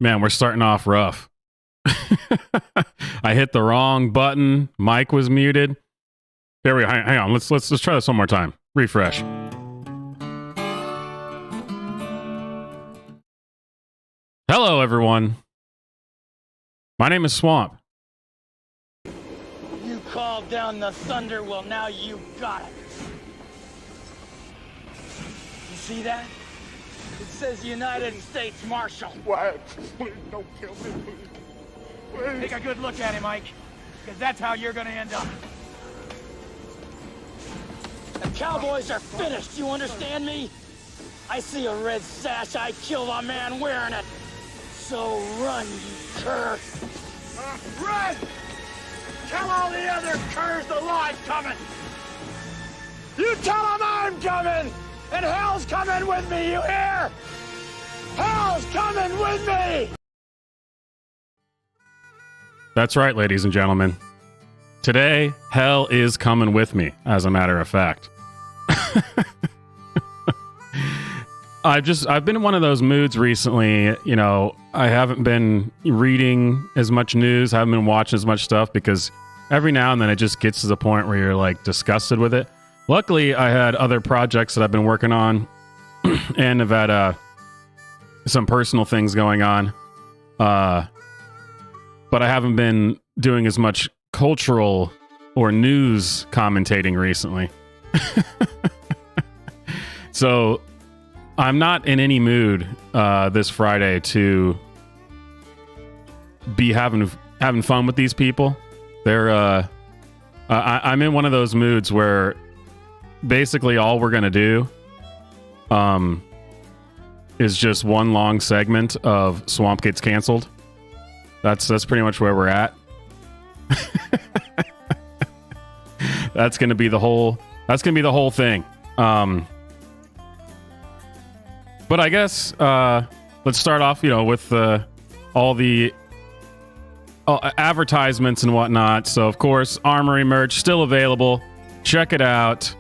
Man, we're starting off rough. I hit the wrong button. Mic was muted. There we go. Hang on. Let's try this one more time. Refresh. Hello, everyone. My name is Swamp. You called down the thunder. Well, now you got it. You see that? It says United States Marshal. What? Please don't kill me, please. Take a good look at him, Mike, because that's how you're going to end up. The Cowboys are finished, you understand me? I see a red sash, I kill a man wearing it. So run, you cur. Run! Tell all the other curs the law's coming. You tell them I'm coming, and hell's coming with me, you hear? Hell's coming with me! That's right, ladies and gentlemen. Today, hell is coming with me, as a matter of fact. I've been in one of those moods recently. You know, I haven't been reading as much news, haven't been watching as much stuff, because every now and then it just gets to the point where you're like disgusted with it. Luckily, I had other projects that I've been working on and have had some personal things going on. But I haven't been doing as much cultural or news commentating recently. So I'm not in any mood this Friday to be having fun with these people. They're I'm in one of those moods where basically all we're gonna do is just one long segment of Swamp Gets Canceled. That's pretty much where we're at. That's gonna be the whole thing. But I guess let's start off, with all the advertisements and whatnot. So, of course, Armory merch still available. Check it out.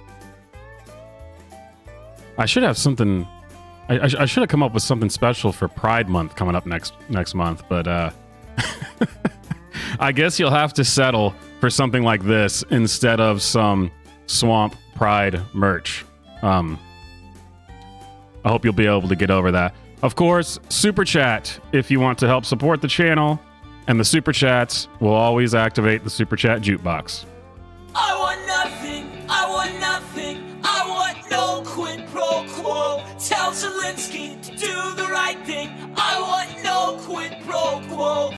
I should have something. I should have come up with something special for Pride Month coming up next month, but I guess you'll have to settle for something like this instead of some Swamp Pride merch. I hope you'll be able to get over that. Of course, Super Chat if you want to help support the channel, and the Super Chats will always activate the Super Chat jukebox. I want nothing, I want nothing, I want no quid pro quo. Tell Zelensky to do the right thing, I want no quid pro quo.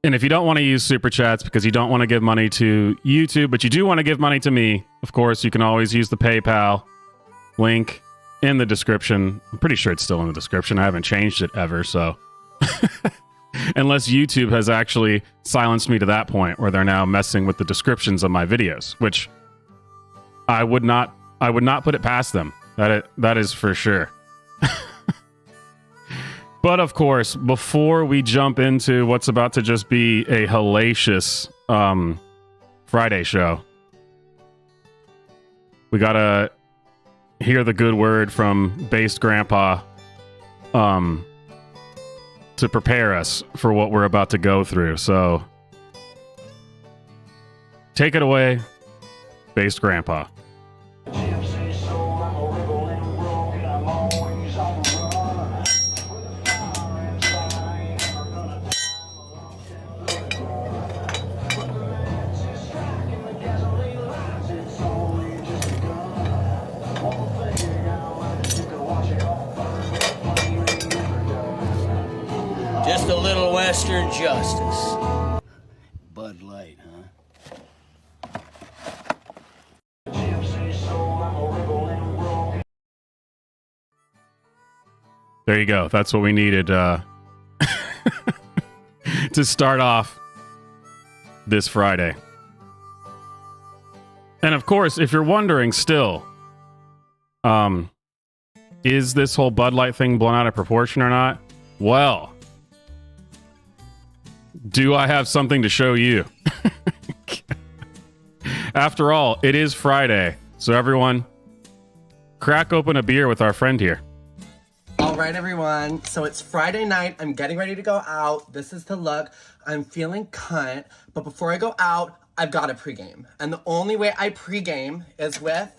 And if you don't want to use Super Chats because you don't want to give money to YouTube, but you do want to give money to me, of course, you can always use the PayPal link in the description. I'm pretty sure it's still in the description. I haven't changed it ever, so... Unless YouTube has actually silenced me to that point where they're now messing with the descriptions of my videos, which I would not put it past them. That is for sure. But of course, before we jump into what's about to just be a hellacious Friday show, we gotta hear the good word from Based Grandpa to prepare us for what we're about to go through. So take it away, Based Grandpa. Just a little Western justice. Bud Light, huh? There you go. That's what we needed to start off this Friday. And of course, if you're wondering still, is this whole Bud Light thing blown out of proportion or not? Well, do I have something to show you? After all, it is Friday. So everyone, crack open a beer with our friend here. All All right, everyone. So it's Friday night. I'm getting ready to go out. This is the look. I'm feeling cunt. But before I go out, I've got a pregame. And the only way I pregame is with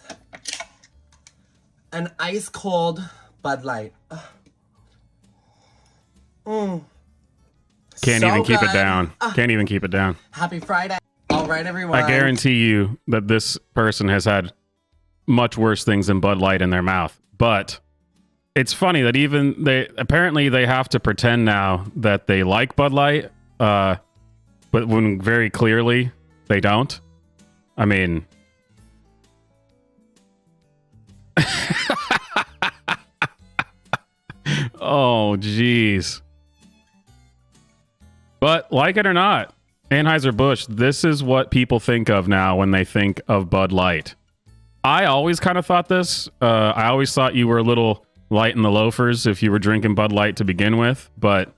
an ice cold Bud Light. Can't So even keep it good. down. Can't even keep it down. Happy Friday. All right, everyone. I guarantee you that this person has had much worse things than Bud Light in their mouth. But it's funny that even they have to pretend now that they like Bud Light, but when very clearly they don't. I mean, oh jeez. But like it or not, Anheuser-Busch, this is what people think of now when they think of Bud Light. I always kind of thought this. I always thought you were a little light in the loafers if you were drinking Bud Light to begin with, but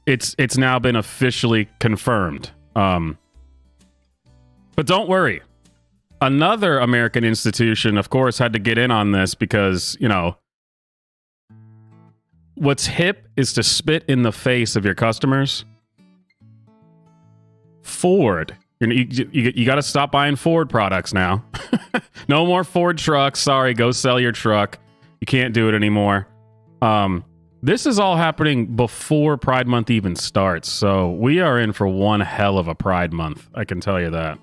it's now been officially confirmed. But don't worry. Another American institution, of course, had to get in on this because, you know, what's hip is to spit in the face of your customers. Ford. You got to stop buying Ford products now. No more Ford trucks. Sorry, go sell your truck. You can't do it anymore. This is all happening before Pride Month even starts, so we are in for one hell of a Pride Month. I can tell you that.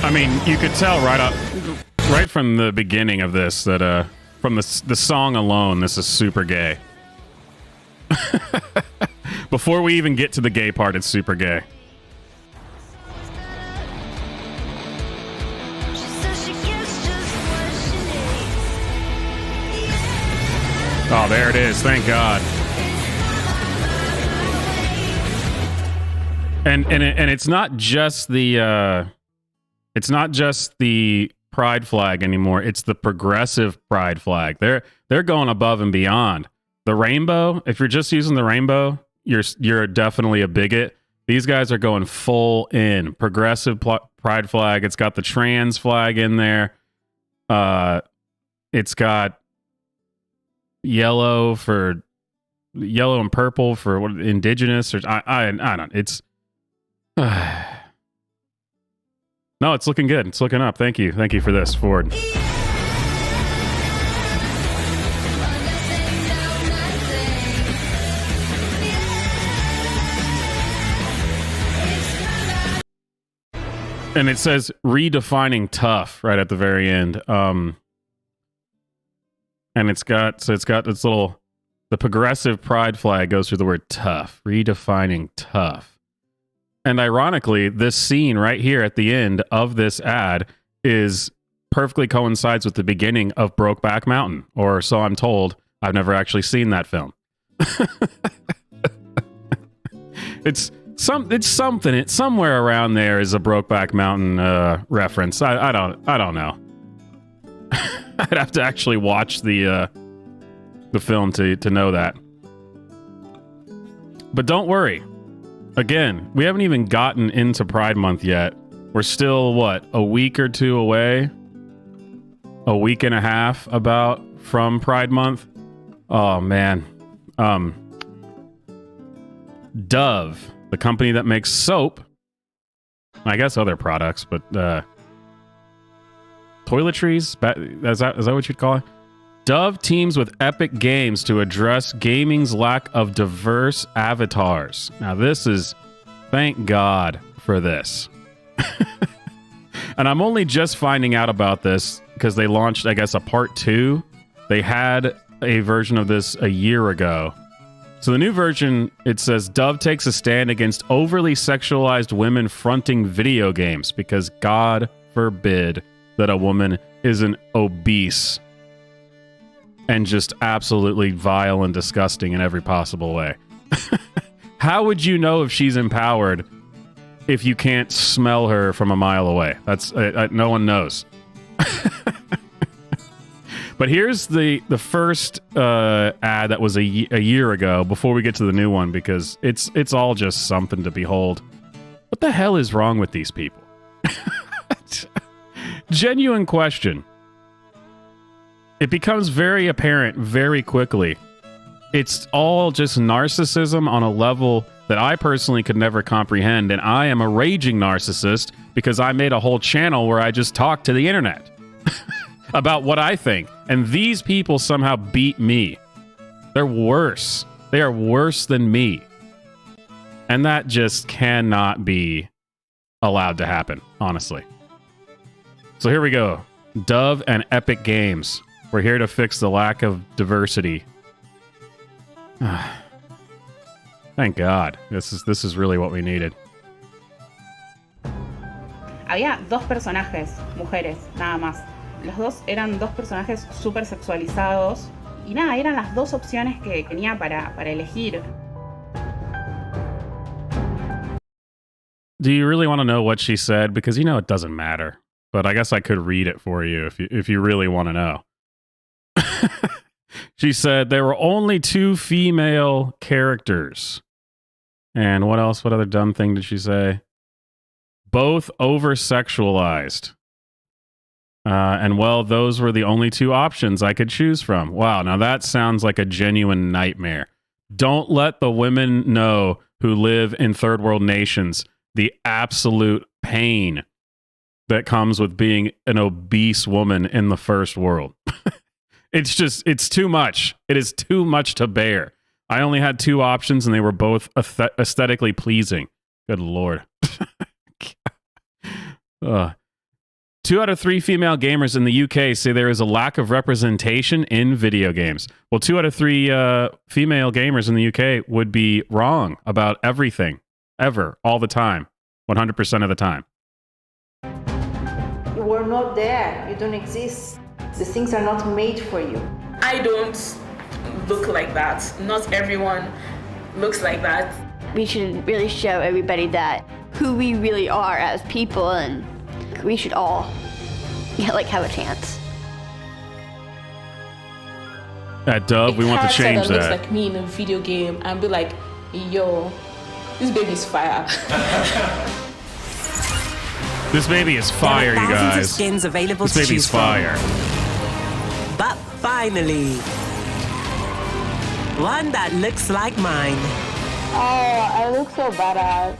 I mean, you could tell right from the beginning of this that from the song alone, this is super gay. Before we even get to the gay part, it's super gay. Oh, there it is. Thank God. And it's not just the it's not just the pride flag anymore. It's the progressive pride flag. They're going above and beyond. The rainbow, if you're just using the rainbow, you're definitely a bigot. These guys are going full in. Progressive pride flag. It's got the trans flag in there. It's got yellow and purple for what, indigenous, or I don't. It's no, it's looking good. It's looking up. Thank you for this, Ford. And it says redefining tough right at the very end. And it's got this little, the progressive pride flag goes through the word tough, redefining tough. And ironically, this scene right here at the end of this ad is perfectly coincides with the beginning of Brokeback Mountain, or so I'm told. I've never actually seen that film. It's something. It's somewhere around there is a Brokeback Mountain reference. I don't know. I'd have to actually watch the film to know that. But don't worry. Again, we haven't even gotten into Pride Month yet. We're still, what, a week or two away? A week and a half about from Pride Month? Oh, man. Dove, the company that makes soap, I guess other products, but toiletries? Is that what you'd call it? Dove teams with Epic Games to address gaming's lack of diverse avatars. Now this is, thank God for this. And I'm only just finding out about this because they launched, I guess, a part 2. They had a version of this a year ago. So the new version, it says, Dove takes a stand against overly sexualized women fronting video games because God forbid that a woman isn't obese and just absolutely vile and disgusting in every possible way. How would you know if she's empowered if you can't smell her from a mile away? That's no one knows. But here's the first ad that was a year ago before we get to the new one, because it's all just something to behold. What the hell is wrong with these people? Genuine question. It becomes very apparent very quickly. It's all just narcissism on a level that I personally could never comprehend, and I am a raging narcissist because I made a whole channel where I just talk to the internet about what I think, and these people somehow beat me. They're worse. They are worse than me. And that just cannot be allowed to happen, honestly. So here we go. Dove and Epic Games. We're here to fix the lack of diversity. Thank God. This is really what we needed. Había dos personajes, mujeres, nada más. Los dos eran dos personajes súper sexualizados. Y nada, eran las dos opciones que tenía para elegir. Do you really want to know what she said? Because it doesn't matter. But I guess I could read it for you if you really want to know. She said there were only 2 female characters. And what else? What other dumb thing did she say? Both over-sexualized. And well, those were the only 2 options I could choose from. Wow, now that sounds like a genuine nightmare. Don't let the women know who live in third world nations the absolute pain that comes with being an obese woman in the first world. It's too much. It is too much to bear. I only had 2 options and they were both aesthetically pleasing. Good Lord. 2 out of 3 female gamers in the UK say there is a lack of representation in video games. Well, 2 out of 3 female gamers in the UK would be wrong about everything, ever, all the time, 100% of the time. You were not there. You don't exist. The things are not made for you. I don't look like that. Not everyone looks like that. We should really show everybody that who we really are as people, and we should all have a chance. At Dove, we want to change that. Looks like me in a video game and be like, yo, this baby's fire. This baby is fire, you guys. Thousands of skins available this to baby's choose from. fire. But finally, one that looks like mine. Oh, I look so badass.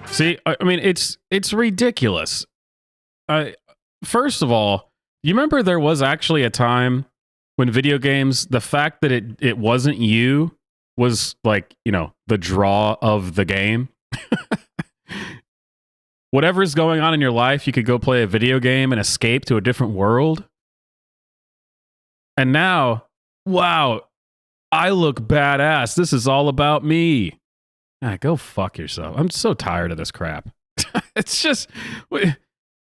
See, I mean, it's ridiculous. First of all, you remember there was actually a time when video games, the fact that it wasn't you was like, the draw of the game. Whatever's going on in your life, you could go play a video game and escape to a different world. And now, wow, I look badass. This is all about me. Go fuck yourself. I'm so tired of this crap. It's just,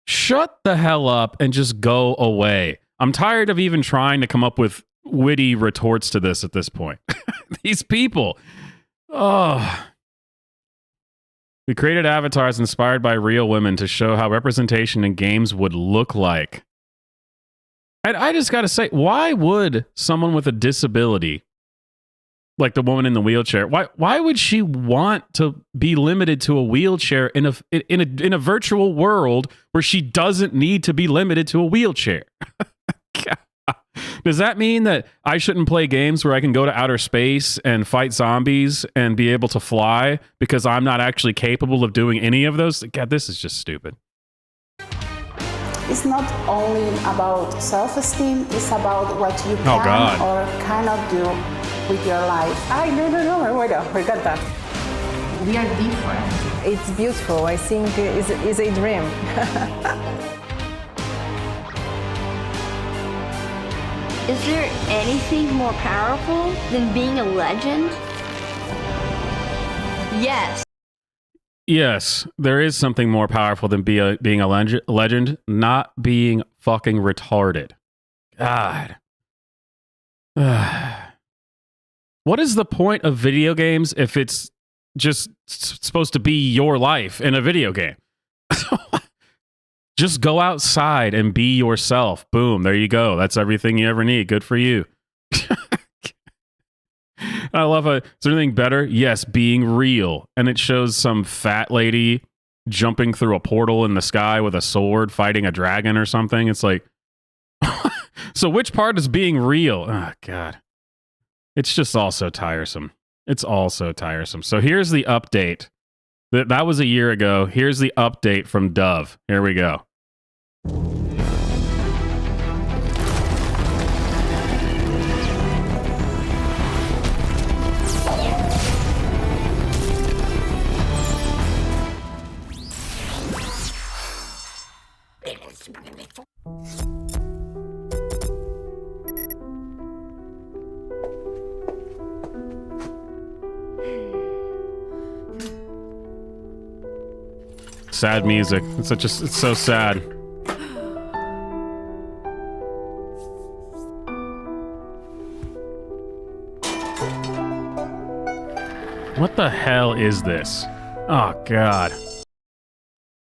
shut the hell up and just go away. I'm tired of even trying to come up with witty retorts to this at this point. These people. Oh. We created avatars inspired by real women to show how representation in games would look like. And I just got to say, why would someone with a disability, like the woman in the wheelchair, why would she want to be limited to a wheelchair in a virtual world where she doesn't need to be limited to a wheelchair? Does that mean that I shouldn't play games where I can go to outer space and fight zombies and be able to fly because I'm not actually capable of doing any of those? God, this is just stupid. It's not only about self-esteem, it's about what you can or cannot do with your life. No, wait, forget that. We are different. It's beautiful. I think it's a dream. Is there anything more powerful than being a legend? Yes. Yes, there is something more powerful than being a legend, not being fucking retarded. God. What is the point of video games if it's just supposed to be your life in a video game. Just go outside and be yourself. Boom, there you go. That's everything you ever need. Good for you. I love it. Is there anything better? Yes, being real. And it shows some fat lady jumping through a portal in the sky with a sword fighting a dragon or something. It's like, so which part is being real? Oh, God. It's just all so tiresome. It's all so tiresome. So here's the update. That was a year ago. Here's the update from Dove. Here we go. Sad music. It's so sad. What the hell is this? Oh, God.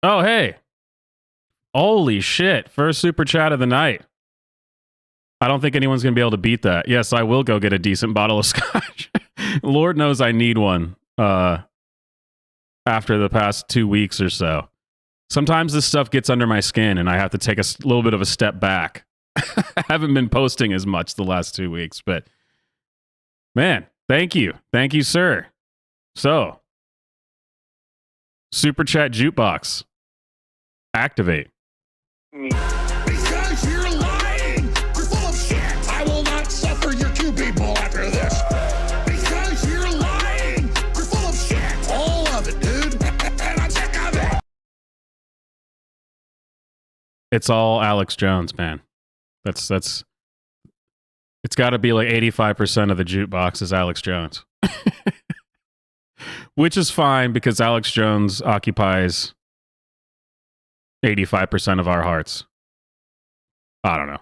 Oh, hey. Holy shit. First super chat of the night. I don't think anyone's going to be able to beat that. Yes, I will go get a decent bottle of scotch. Lord knows I need one after the past 2 weeks or so. Sometimes this stuff gets under my skin and I have to take a little bit of a step back. I haven't been posting as much the last 2 weeks, but man, thank you. Thank you, sir. So, Super Chat Jukebox. Activate. Because you're lying! You're full of shit! I will not suffer your two people after this! Because you're lying! You're full of shit! All of it, dude! And I'm sick of it! It's all Alex Jones, man. That's it's got to be like 85% of the jukebox is Alex Jones. Which is fine because Alex Jones occupies 85% of our hearts. I don't know.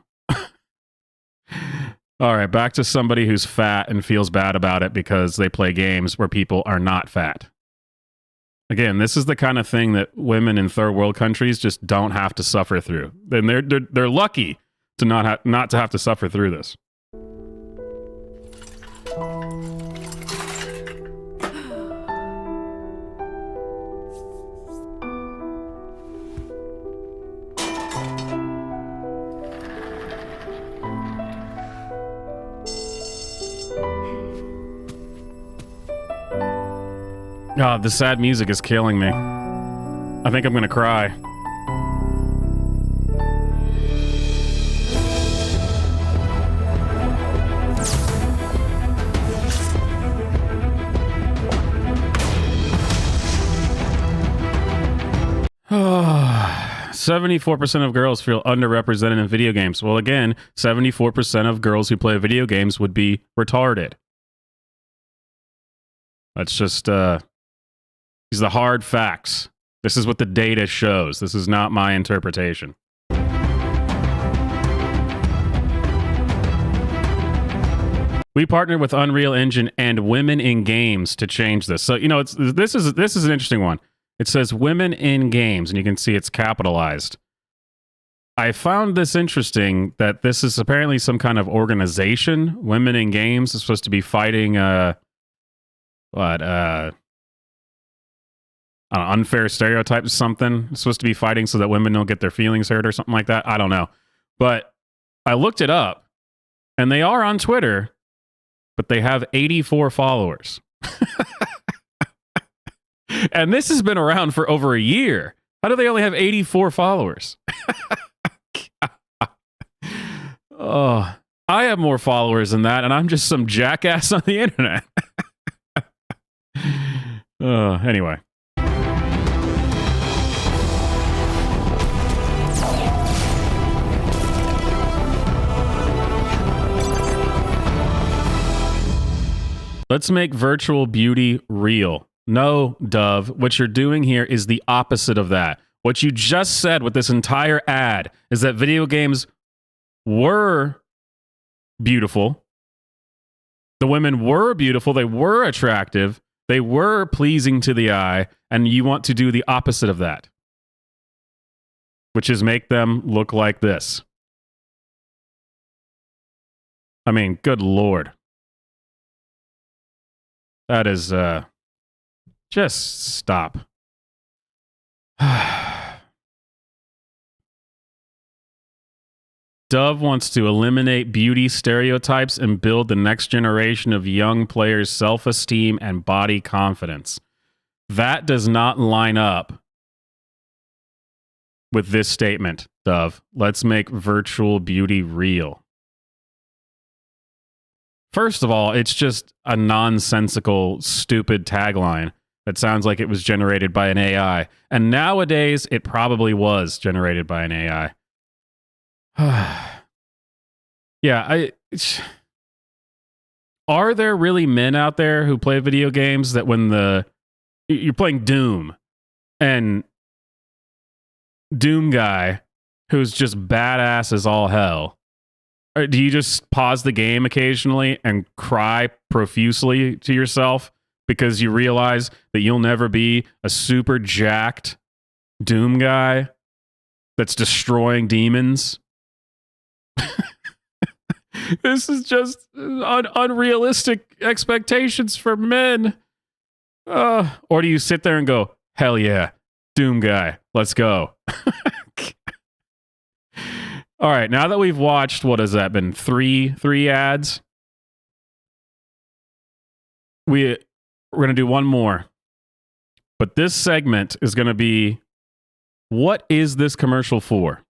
All right, back to somebody who's fat and feels bad about it because they play games where people are not fat. Again, this is the kind of thing that women in third world countries just don't have to suffer through. And they're lucky to not to have to suffer through this. God, the sad music is killing me. I think I'm gonna cry. Oh, 74% of girls feel underrepresented in video games. Well, again, 74% of girls who play video games would be retarded. That's just, these are the hard facts. This is what the data shows. This is not my interpretation. We partnered with Unreal Engine and Women in Games to change this. So, you know, this is an interesting one. It says Women in Games, and you can see it's capitalized. I found this interesting that this is apparently some kind of organization. Women in Games is supposed to be fighting unfair stereotypes or something. It's supposed to be fighting so that women don't get their feelings hurt or something like that. I don't know. But I looked it up, and they are on Twitter, but they have 84 followers. And this has been around for over a year. How do they only have 84 followers? Oh, I have more followers than that, and I'm just some jackass on the internet. Anyway. Let's make virtual beauty real. No, Dove, what you're doing here is the opposite of that. What you just said with this entire ad is that video games were beautiful. The women were beautiful. They were attractive. They were pleasing to the eye, and you want to do the opposite of that, which is make them look like this. I mean, good Lord. That is, just stop. Dove wants to eliminate beauty stereotypes and build the next generation of young players' self-esteem and body confidence. That does not line up with this statement, Dove. Let's make virtual beauty real. First of all, it's just a nonsensical, stupid tagline that sounds like it was generated by an AI. And nowadays, it probably was generated by an AI. Yeah, are there really men out there who play video games that when you're playing Doom and Doom guy who's just badass as all hell, do you just pause the game occasionally and cry profusely to yourself because you realize that you'll never be a super jacked Doom guy that's destroying demons? This is just unrealistic expectations for men. Or do you sit there and go, hell yeah, Doom guy, let's go. All right, now that we've watched, what has that been? Three ads? We're going to do one more. But this segment is going to be, what is this commercial for?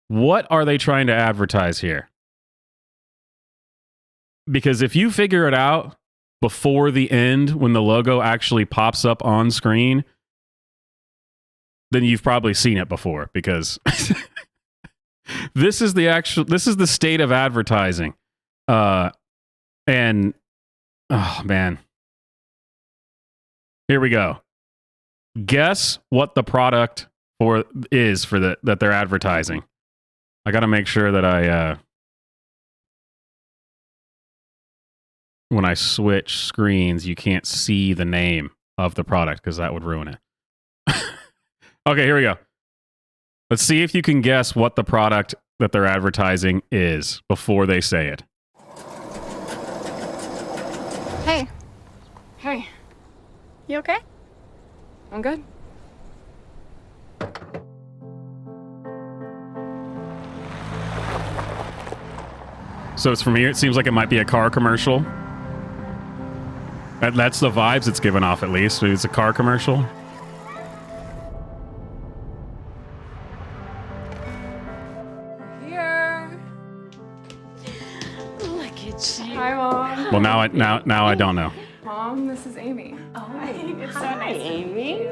What are they trying to advertise here? Because if you figure it out before the end, when the logo actually pops up on screen, then you've probably seen it before, because this is the state of advertising. And oh man. Here we go. Guess what the product that they're advertising. I got to make sure that when I switch screens, you can't see the name of the product because that would ruin it. Okay, here we go. Let's see if you can guess what the product that they're advertising is before they say it. Hey. Hey. You okay? I'm good. So it's from here. It seems like it might be a car commercial. That's the vibes it's giving off, at least. It's a car commercial. Here. Look at you. Hi, Mom. Well, now I don't know. Mom, this is Amy. Oh, hi. It's so nice Amy.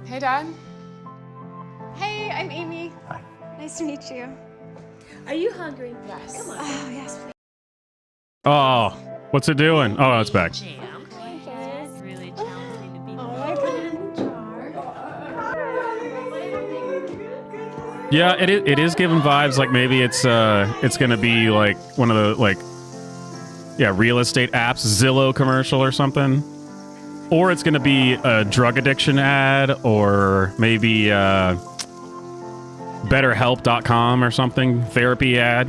Hey, Dad. Hey, I'm Amy. Hi. Nice to meet you. Are you hungry? Yes. Come on. Oh, yes, please. Oh, what's it doing? Oh, it's back. Really challenging to be. Yeah, it is giving vibes like maybe it's gonna be like one of the real estate apps, Zillow commercial or something, or it's gonna be a drug addiction ad, or maybe BetterHelp.com or something, therapy ad.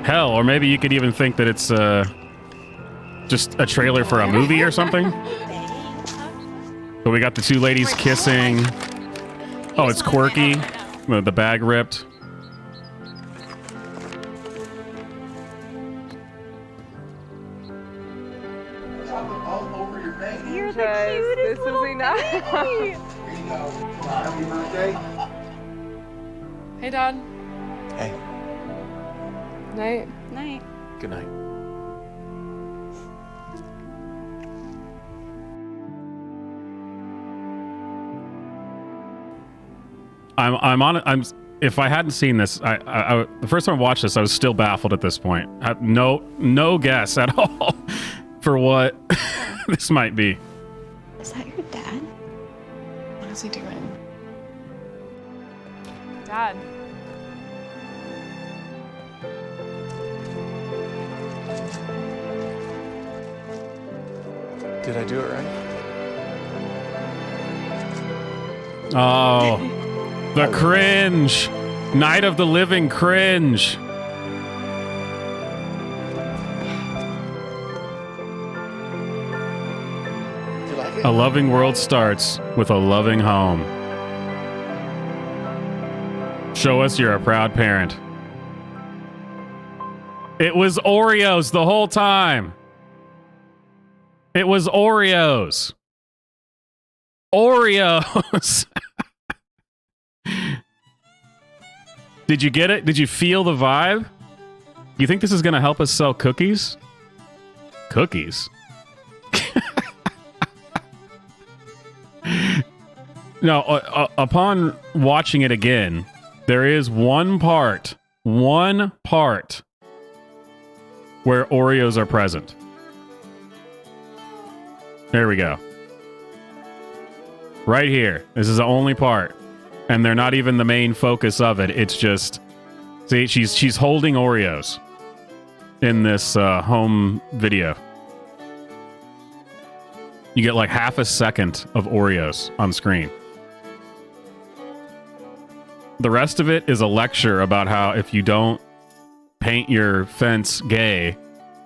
Hell, or maybe you could even think that it's just a trailer for a movie or something. So we got the two ladies kissing. Oh, it's quirky. The bag ripped. You're the cutest little baby. Happy birthday. Hey, Dad. Hey. Night. Night. Good night. If I hadn't seen this, I the first time I watched this, I was still baffled at this point. No guess at all for what this might be. Is that your dad? What is he doing? Dad. Did I do it right? Oh, the cringe. Night of the Living cringe. A loving world starts with a loving home. Show us you're a proud parent. It was Oreos the whole time. It was Oreos. Oreos. Did you get it? Did you feel the vibe? You think this is going to help us sell cookies? Cookies? No, upon watching it again, there is one part where Oreos are present. There we go. Right here. This is the only part. And they're not even the main focus of it. It's just... See, she's holding Oreos in this home video. You get like half a second of Oreos on screen. The rest of it is a lecture about how if you don't paint your fence gay,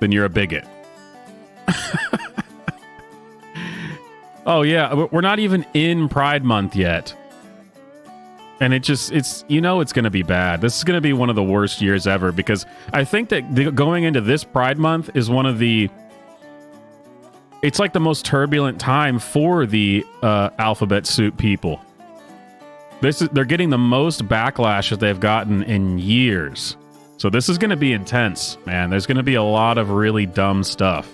then you're a bigot. Oh yeah, we're not even in Pride Month yet. And it's you know it's going to be bad. This is going to be one of the worst years ever because I think that going into this Pride Month is one of the... It's like the most turbulent time for the alphabet soup people. They're getting the most backlash that they've gotten in years. So this is going to be intense, man. There's going to be a lot of really dumb stuff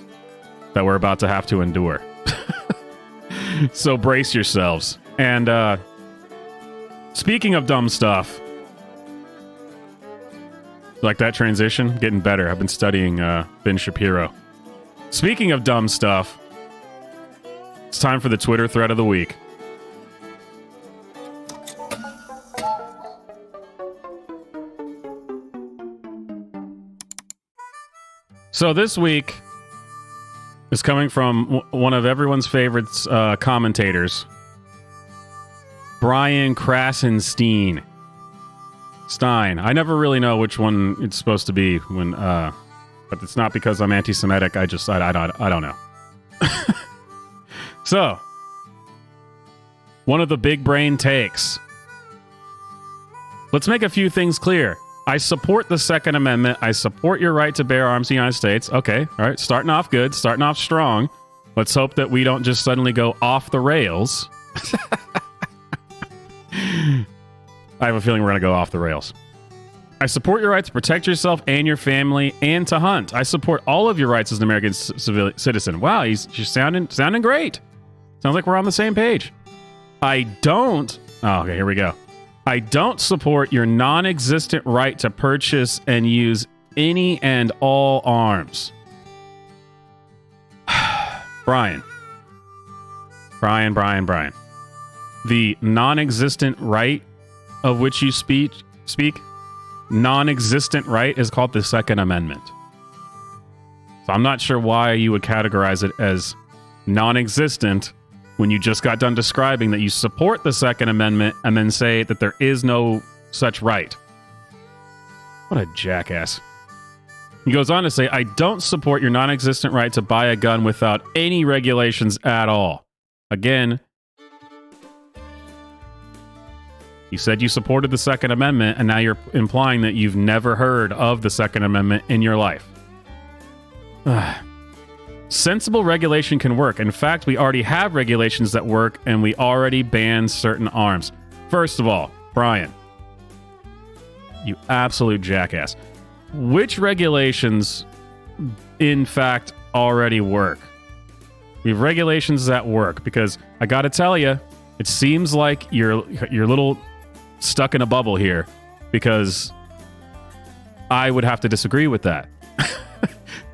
that we're about to have to endure. So brace yourselves. And speaking of dumb stuff, like that transition, getting better. I've been studying Ben Shapiro. Speaking of dumb stuff, it's time for the Twitter thread of the week. So this week is coming from one of everyone's favorite commentators, Brian Krasenstein. I never really know which one it's supposed to be when, but it's not because I'm anti-Semitic. I don't know. So, one of the big brain takes. Let's make a few things clear. I support the Second Amendment. I support your right to bear arms in the United States. Okay, all right, starting off good, starting off strong. Let's hope that we don't just suddenly go off the rails. I have a feeling we're going to go off the rails. I support your right to protect yourself and your family and to hunt. I support all of your rights as an American citizen. Wow, she's sounding great. Sounds like we're on the same page. I don't... Oh, okay, here we go. I don't support your non-existent right to purchase and use any and all arms. Brian. The non-existent right of which you speak, non-existent right is called the Second Amendment. So I'm not sure why you would categorize it as non-existent when you just got done describing that you support the Second Amendment and then say that there is no such right. What a jackass. He goes on to say, I don't support your non-existent right to buy a gun without any regulations at all. Again, you said you supported the Second Amendment, and now you're implying that you've never heard of the Second Amendment in your life. Sensible regulation can work. In fact, we already have regulations that work, and we already ban certain arms. First of all, Brian, you absolute jackass. Which regulations, in fact, already work? We have regulations that work, because I gotta tell you, it seems like you're a little stuck in a bubble here, because I would have to disagree with that.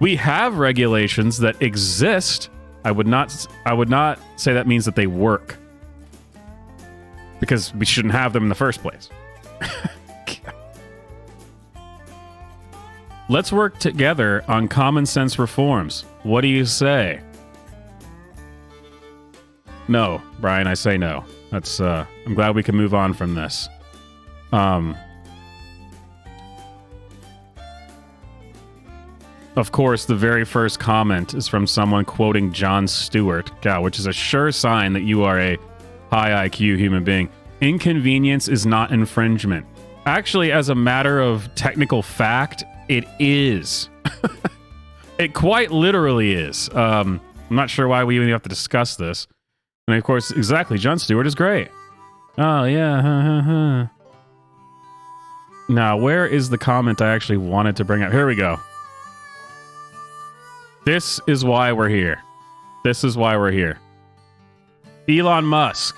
We have regulations that exist. I would not say that means that they work, because we shouldn't have them in the first place. Let's work together on common sense reforms. What do you say? No, Brian, I say no. That's I'm glad we can move on from this. Of course, the very first comment is from someone quoting Jon Stewart, which is a sure sign that you are a high IQ human being. Inconvenience is not infringement. Actually, as a matter of technical fact, it is. It quite literally is. I'm not sure why we even have to discuss this. And of course, exactly, Jon Stewart is great. Oh, yeah. Now, where is the comment I actually wanted to bring up? Here we go. This is why we're here. This is why we're here. Elon Musk.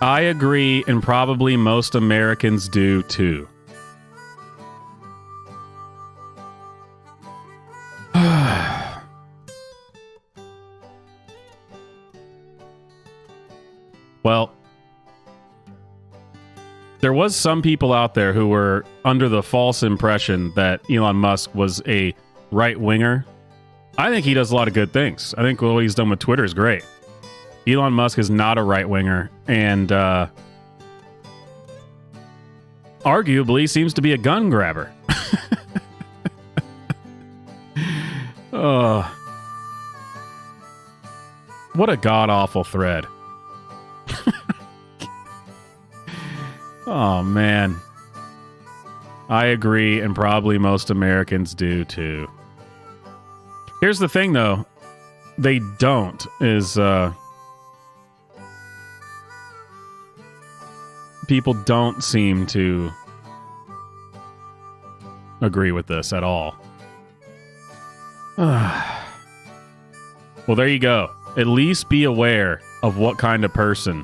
I agree, and probably most Americans do too. Well, there was some people out there who were under the false impression that Elon Musk was a right-winger. I think he does a lot of good things. I think what he's done with Twitter is great. Elon Musk is not a right-winger, and arguably seems to be a gun grabber. What a god-awful thread. Oh, man. I agree, and probably most Americans do, too. Here's the thing, though. They don't, is... people don't seem to agree with this at all. Well, there you go. At least be aware of what kind of person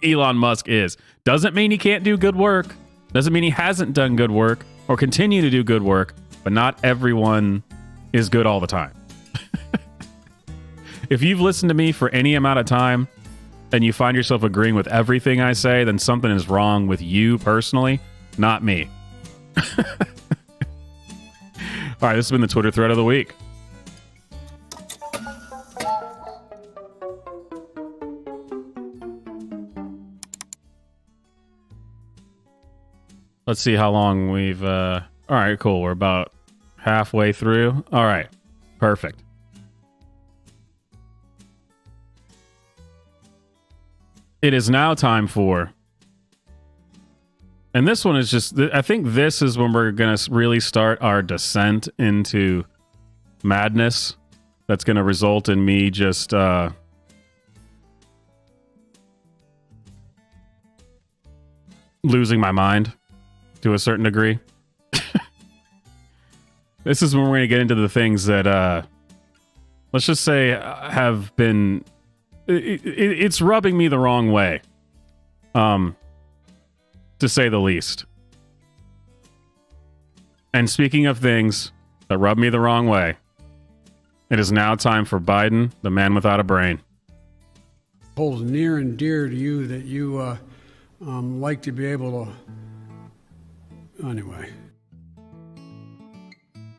Elon Musk is. Doesn't mean he can't do good work. Doesn't mean he hasn't done good work or continue to do good work, but not everyone is good all the time. If you've listened to me for any amount of time and you find yourself agreeing with everything I say, then something is wrong with you personally, not me. All right, this has been the Twitter thread of the week. Let's see how long we've... all right, cool. We're about halfway through. All right, perfect. It is now time for... And this one is just... I think this is when we're going to really start our descent into madness. That's going to result in me just... losing my mind to a certain degree. This is when we're going to get into the things that, let's just say, have been... It's rubbing me the wrong way, to say the least. And speaking of things that rub me the wrong way, it is now time for Biden, the man without a brain. Holds near and dear to you that you like to be able to... Anyway.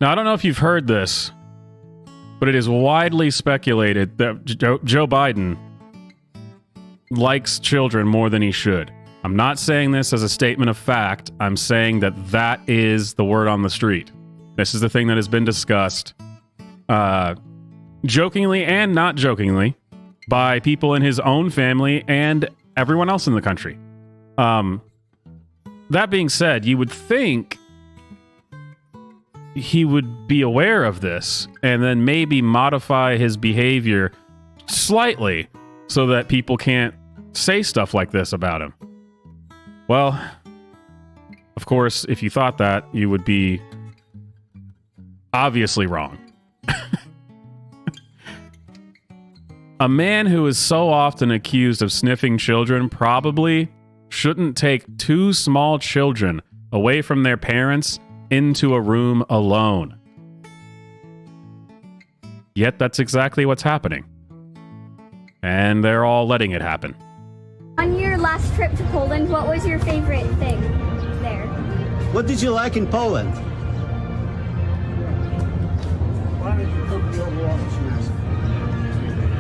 Now, I don't know if you've heard this, but it is widely speculated that Joe Biden likes children more than he should. I'm not saying this as a statement of fact. I'm saying that that is the word on the street. This is the thing that has been discussed, jokingly and not jokingly, by people in his own family and everyone else in the country. That being said, you would think he would be aware of this and then maybe modify his behavior slightly so that people can't say stuff like this about him. Well, of course, if you thought that, you would be obviously wrong. A man who is so often accused of sniffing children probably shouldn't take two small children away from their parents into a room alone. Yet that's exactly what's happening. And they're all letting it happen. On your last trip to Poland, what was your favorite thing there? What did you like in Poland?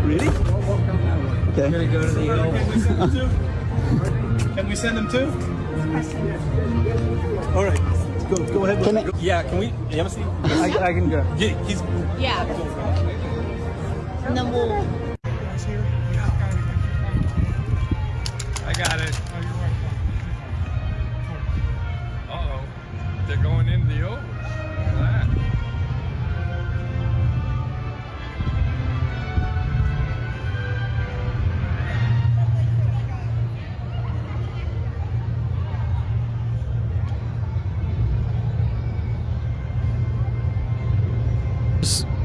Really? Okay. We're gonna go to the Can we send them too? All right. Go ahead. Yeah, can we? You see? I can go. Yeah, he's. Yeah. And then we'll. I got it. Uh-oh. They're going into the overs. Look at that.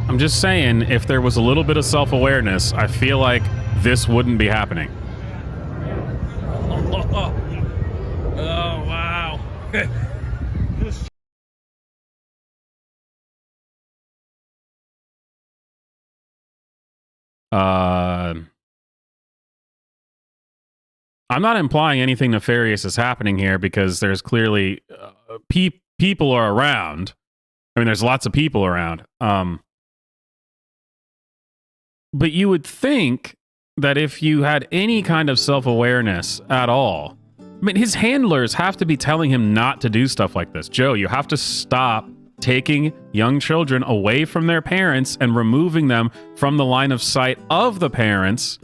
I'm just saying, if there was a little bit of self-awareness, I feel like this wouldn't be happening. Oh, wow. I'm not implying anything nefarious is happening here because there's clearly people are around. I mean, there's lots of people around. But you would think that if you had any kind of self-awareness at all, I mean, his handlers have to be telling him not to do stuff like this. Joe, you have to stop taking young children away from their parents and removing them from the line of sight of the parents.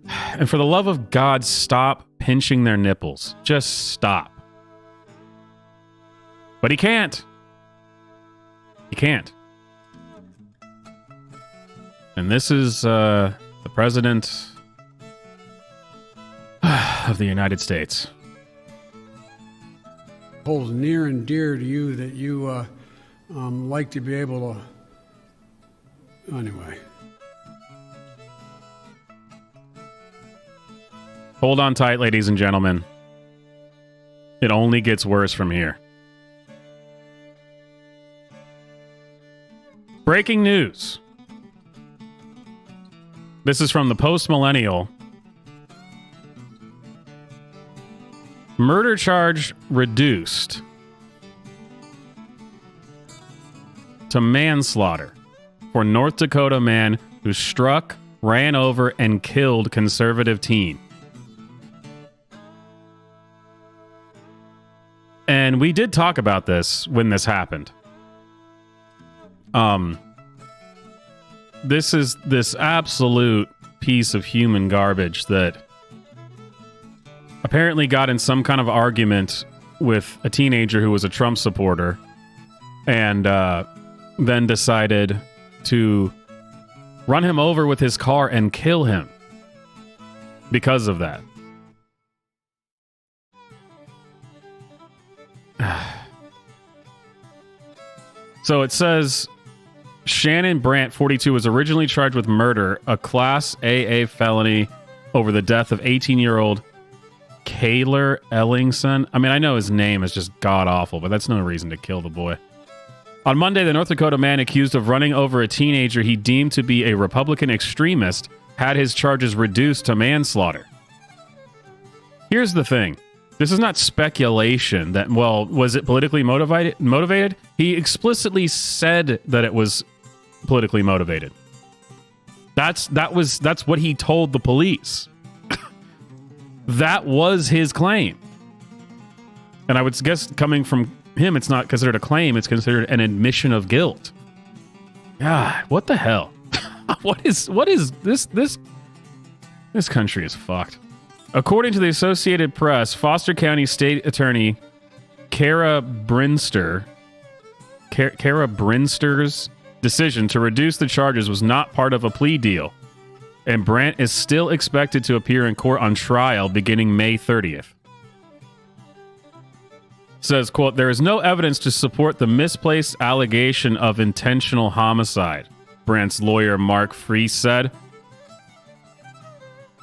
And for the love of God, stop pinching their nipples. Just stop. But he can't. He can't. And this is the President of the United States. Holds near and dear to you that you like to be able to... Anyway. Hold on tight, ladies and gentlemen. It only gets worse from here. Breaking news. This is from the Post-Millennial. Murder charge reduced to manslaughter for North Dakota man who struck, ran over, and killed conservative teen. And we did talk about this when this happened. This is this absolute piece of human garbage that apparently got in some kind of argument with a teenager who was a Trump supporter and then decided to run him over with his car and kill him because of that. So it says Shannon Brandt, 42, was originally charged with murder, a Class AA felony over the death of 18-year-old Kaylor Ellingson. I mean, I know his name is just god-awful, but that's no reason to kill the boy. On Monday, the North Dakota man accused of running over a teenager he deemed to be a Republican extremist had his charges reduced to manslaughter. Here's the thing. This is not speculation that, well, was it politically motivated? He explicitly said that it was politically motivated. That's what he told the police. That was his claim. And I would guess coming from him, it's not considered a claim, it's considered an admission of guilt. God, what the hell? What is this? This country is fucked. According to the Associated Press, Foster County State Attorney Kara Brinster's decision to reduce the charges was not part of a plea deal, and Brandt is still expected to appear in court on trial beginning May 30th. Says, quote, there is no evidence to support the misplaced allegation of intentional homicide, Brandt's lawyer Mark Freese said.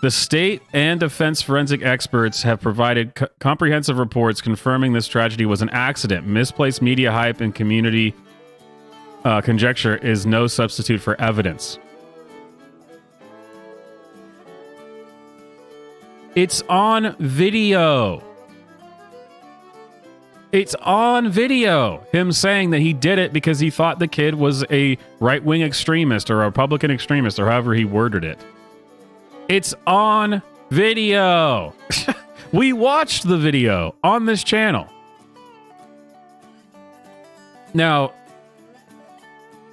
The state and defense forensic experts have provided comprehensive reports confirming this tragedy was an accident. Misplaced media hype and community conjecture is no substitute for evidence. It's on video. It's on video. Him saying that he did it because he thought the kid was a right-wing extremist or a Republican extremist or however he worded it. It's on video. We watched the video on this channel. Now,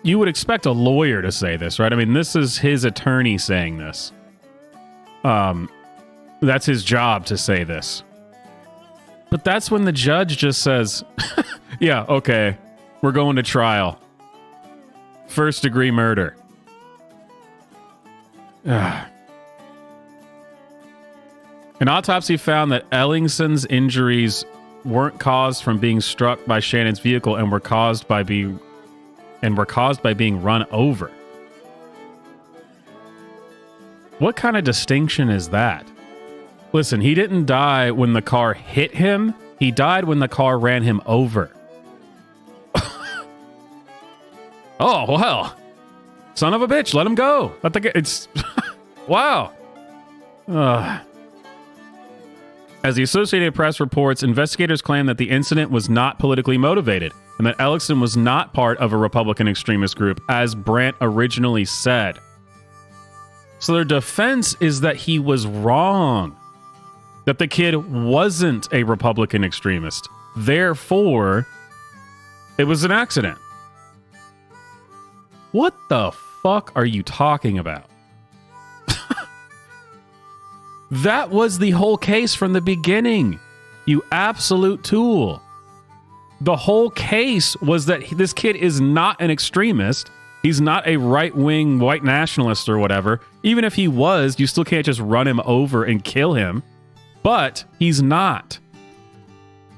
you would expect a lawyer to say this, right? I mean, this is his attorney saying this. That's his job to say this. But that's when the judge just says, yeah, okay, we're going to trial. First-degree murder. An autopsy found that Ellingson's injuries weren't caused from being struck by Shannon's vehicle and were caused by being run over. What kind of distinction is that? Listen, he didn't die when the car hit him. He died when the car ran him over. Oh, well. Son of a bitch, let him go. It's... Wow. As the Associated Press reports, investigators claim that the incident was not politically motivated and that Ellingson was not part of a Republican extremist group, as Brandt originally said. So their defense is that he was wrong, that the kid wasn't a Republican extremist. Therefore, it was an accident. What the fuck are you talking about? That was the whole case from the beginning, you absolute tool. The whole case was that this kid is not an extremist. He's not a right-wing white nationalist or whatever. Even if he was, you still can't just run him over and kill him. But he's not.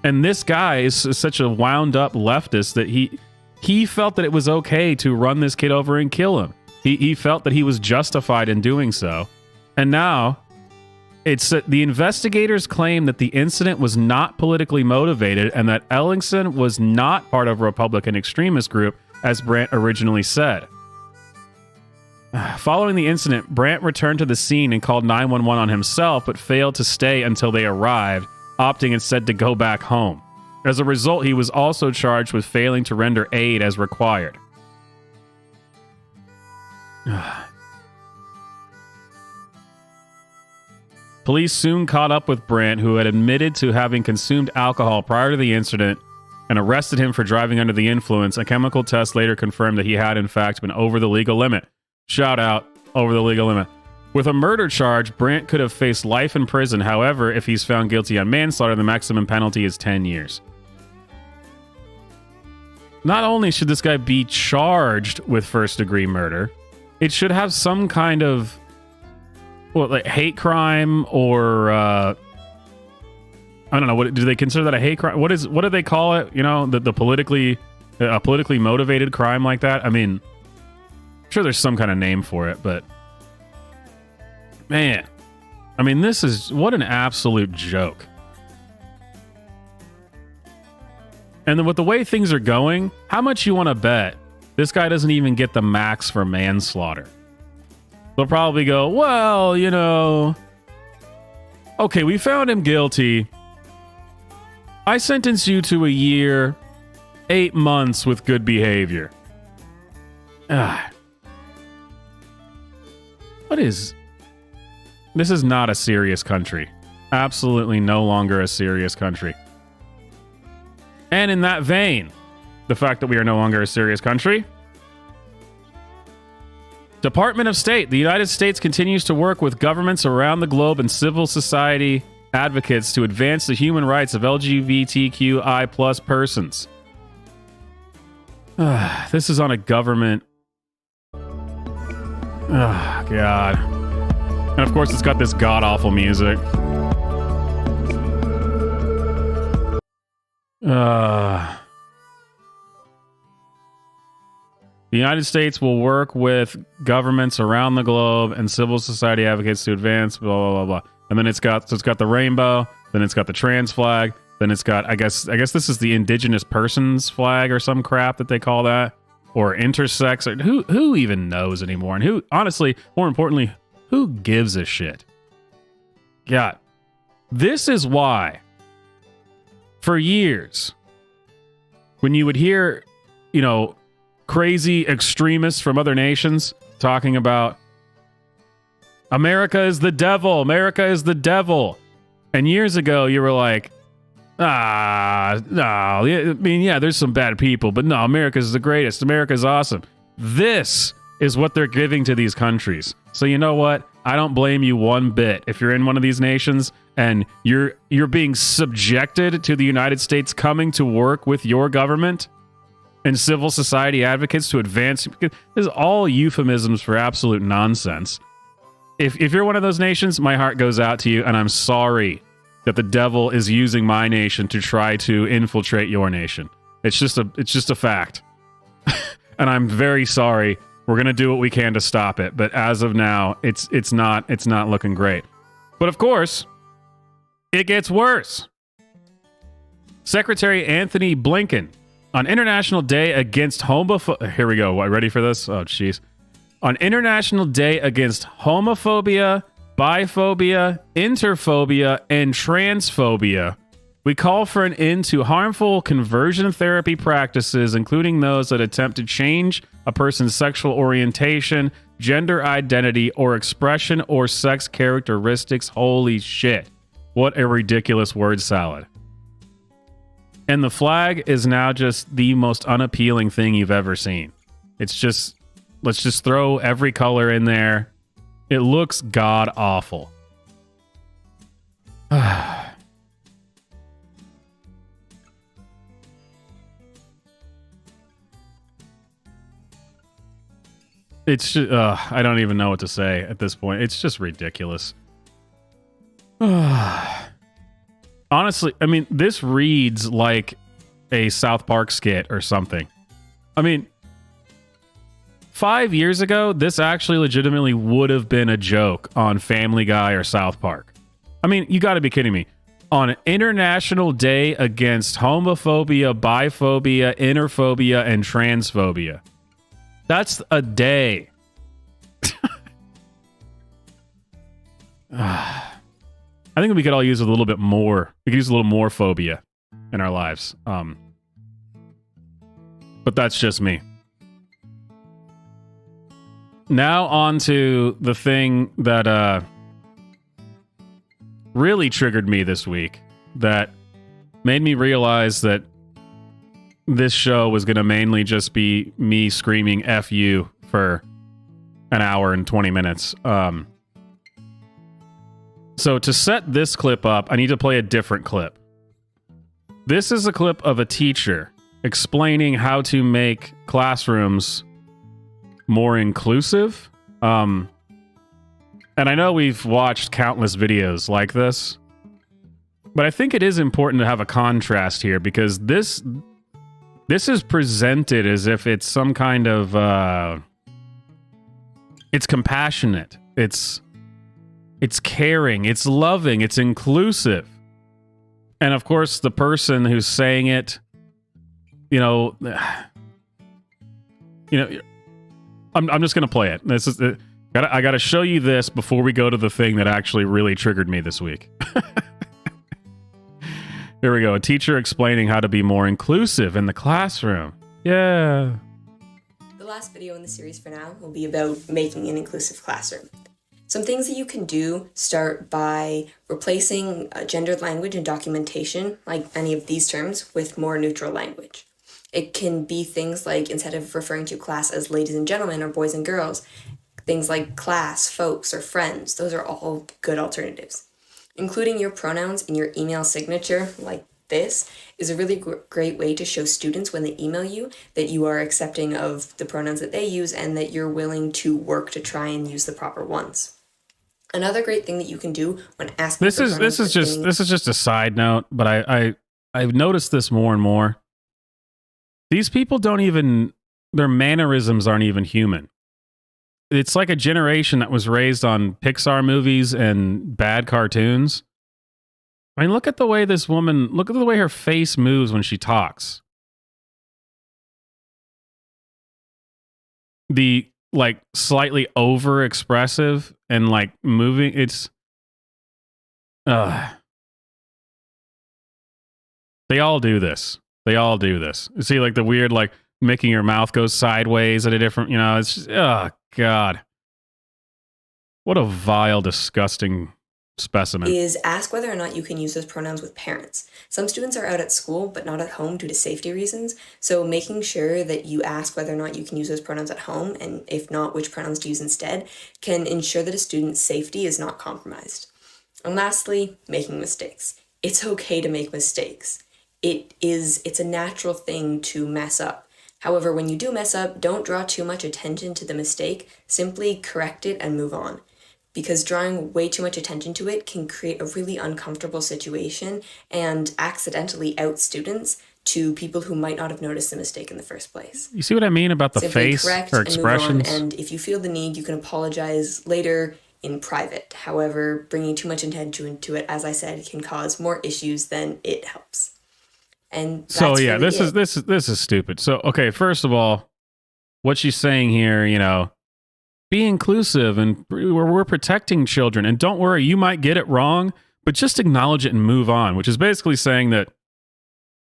And this guy is such a wound-up leftist that he felt that it was okay to run this kid over and kill him. He felt that he was justified in doing so. And now... It's the investigators claim that the incident was not politically motivated and that Ellingson was not part of a Republican extremist group, as Brandt originally said. Following the incident, Brandt returned to the scene and called 911 on himself, but failed to stay until they arrived, opting instead to go back home. As a result, he was also charged with failing to render aid as required. Police soon caught up with Brandt, who had admitted to having consumed alcohol prior to the incident, and arrested him for driving under the influence. A chemical test later confirmed that he had, in fact, been over the legal limit. Shout out, over the legal limit. With a murder charge, Brandt could have faced life in prison. However, if he's found guilty on manslaughter, the maximum penalty is 10 years. Not only should this guy be charged with first-degree murder, it should have some kind of... What, like hate crime or I don't know, what do they consider that a hate crime? What do they call it? You know, the politically motivated crime like that? I mean, I'm sure there's some kind of name for it, but man, I mean, this is what an absolute joke. And then with the way things are going, how much you want to bet this guy doesn't even get the max for manslaughter? They'll probably go, well, you know, okay, we found him guilty. I sentence you to a year, 8 months with good behavior. What is... This is not a serious country. Absolutely no longer a serious country. And in that vein, the fact that we are no longer a serious country... Department of State. The United States continues to work with governments around the globe and civil society advocates to advance the human rights of LGBTQI+ persons. This is on a government... Oh, God. And of course, it's got this god-awful music. The United States will work with governments around the globe and civil society advocates to advance blah blah blah blah. And then it's got the rainbow, then it's got the trans flag, then it's got I guess this is the indigenous persons flag or some crap that they call that, or intersex, or who even knows anymore? And who, honestly, more importantly, who gives a shit? God, This is why, for years, when you would hear, crazy extremists from other nations talking about America is the devil, America is the devil. And years ago, you were like, no. I mean, yeah, there's some bad people, but no, America's the greatest. America's awesome. This is what they're giving to these countries. So you know what? I don't blame you one bit if you're in one of these nations and you're being subjected to the United States coming to work with your government and civil society advocates to advance. This is all euphemisms for absolute nonsense. If you're one of those nations, my heart goes out to you, and I'm sorry that the devil is using my nation to try to infiltrate your nation. It's just a fact. And I'm very sorry. We're going to do what we can to stop it, but as of now, it's not looking great. But of course, it gets worse. Secretary Anthony Blinken on International Day Against Homophobia. Here we go. Ready for this? Oh, jeez. On International Day Against Homophobia, Biphobia, Interphobia, and Transphobia, we call for an end to harmful conversion therapy practices, including those that attempt to change a person's sexual orientation, gender identity, or expression or sex characteristics. Holy shit. What a ridiculous word salad. And the flag is now just the most unappealing thing you've ever seen. It's just, let's just throw every color in there. It looks god awful. It's just, I don't even know what to say at this point. It's just ridiculous. Honestly, I mean, this reads like a South Park skit or something. I mean, 5 years ago, this actually legitimately would have been a joke on Family Guy or South Park. I mean, you got to be kidding me. On International Day Against Homophobia, Biphobia, Interphobia, and Transphobia. That's a day. I think we could all use a little bit more. We could use a little more phobia in our lives. But that's just me. Now on to the thing that really triggered me this week. That made me realize that this show was going to mainly just be me screaming F you for an hour and 20 minutes. So to set this clip up, I need to play a different clip. This is a clip of a teacher explaining how to make classrooms more inclusive. And I know we've watched countless videos like this, but I think it is important to have a contrast here because this is presented as if it's some kind of it's compassionate, it's caring, it's loving, it's inclusive. And of course, the person who's saying it, I'm just going to play it. I got to show you this before we go to the thing that actually really triggered me this week. Here we go. A teacher explaining how to be more inclusive in the classroom. Yeah. The last video in the series for now will be about making an inclusive classroom. Some things that you can do start by replacing gendered language and documentation, like any of these terms, with more neutral language. It can be things like, instead of referring to class as ladies and gentlemen or boys and girls, things like class, folks, or friends. Those are all good alternatives. Including your pronouns in your email signature, like this, is a really great way to show students when they email you that you are accepting of the pronouns that they use and that you're willing to work to try and use the proper ones. Another great thing that you can do when asking this is just a side note, but I've noticed this more and more. These people their mannerisms aren't even human. It's like a generation that was raised on Pixar movies and bad cartoons. I mean, look at the way her face moves when she talks. The slightly over expressive and moving, it's They all do this. They all do this. You see, like the weird, like making your mouth go sideways at a different, it's just, oh, God. What a vile, disgusting specimen. Is ask whether or not you can use those pronouns with parents. Some students are out at school, but not at home due to safety reasons. So making sure that you ask whether or not you can use those pronouns at home, and if not, which pronouns to use instead, can ensure that a student's safety is not compromised. And lastly, making mistakes. It's okay to make mistakes. It's a natural thing to mess up. However, when you do mess up, don't draw too much attention to the mistake. Simply correct it and move on. Because drawing way too much attention to it can create a really uncomfortable situation and accidentally out students to people who might not have noticed the mistake in the first place. You see what I mean about the Simply face correct or and move on, expressions? and if you feel the need, you can apologize later in private. However, bringing too much attention to it, as I said, can cause more issues than it helps. And that's So yeah, really this is stupid. So okay, first of all, what she's saying here, be inclusive, and we're protecting children, and don't worry, you might get it wrong, but just acknowledge it and move on, which is basically saying that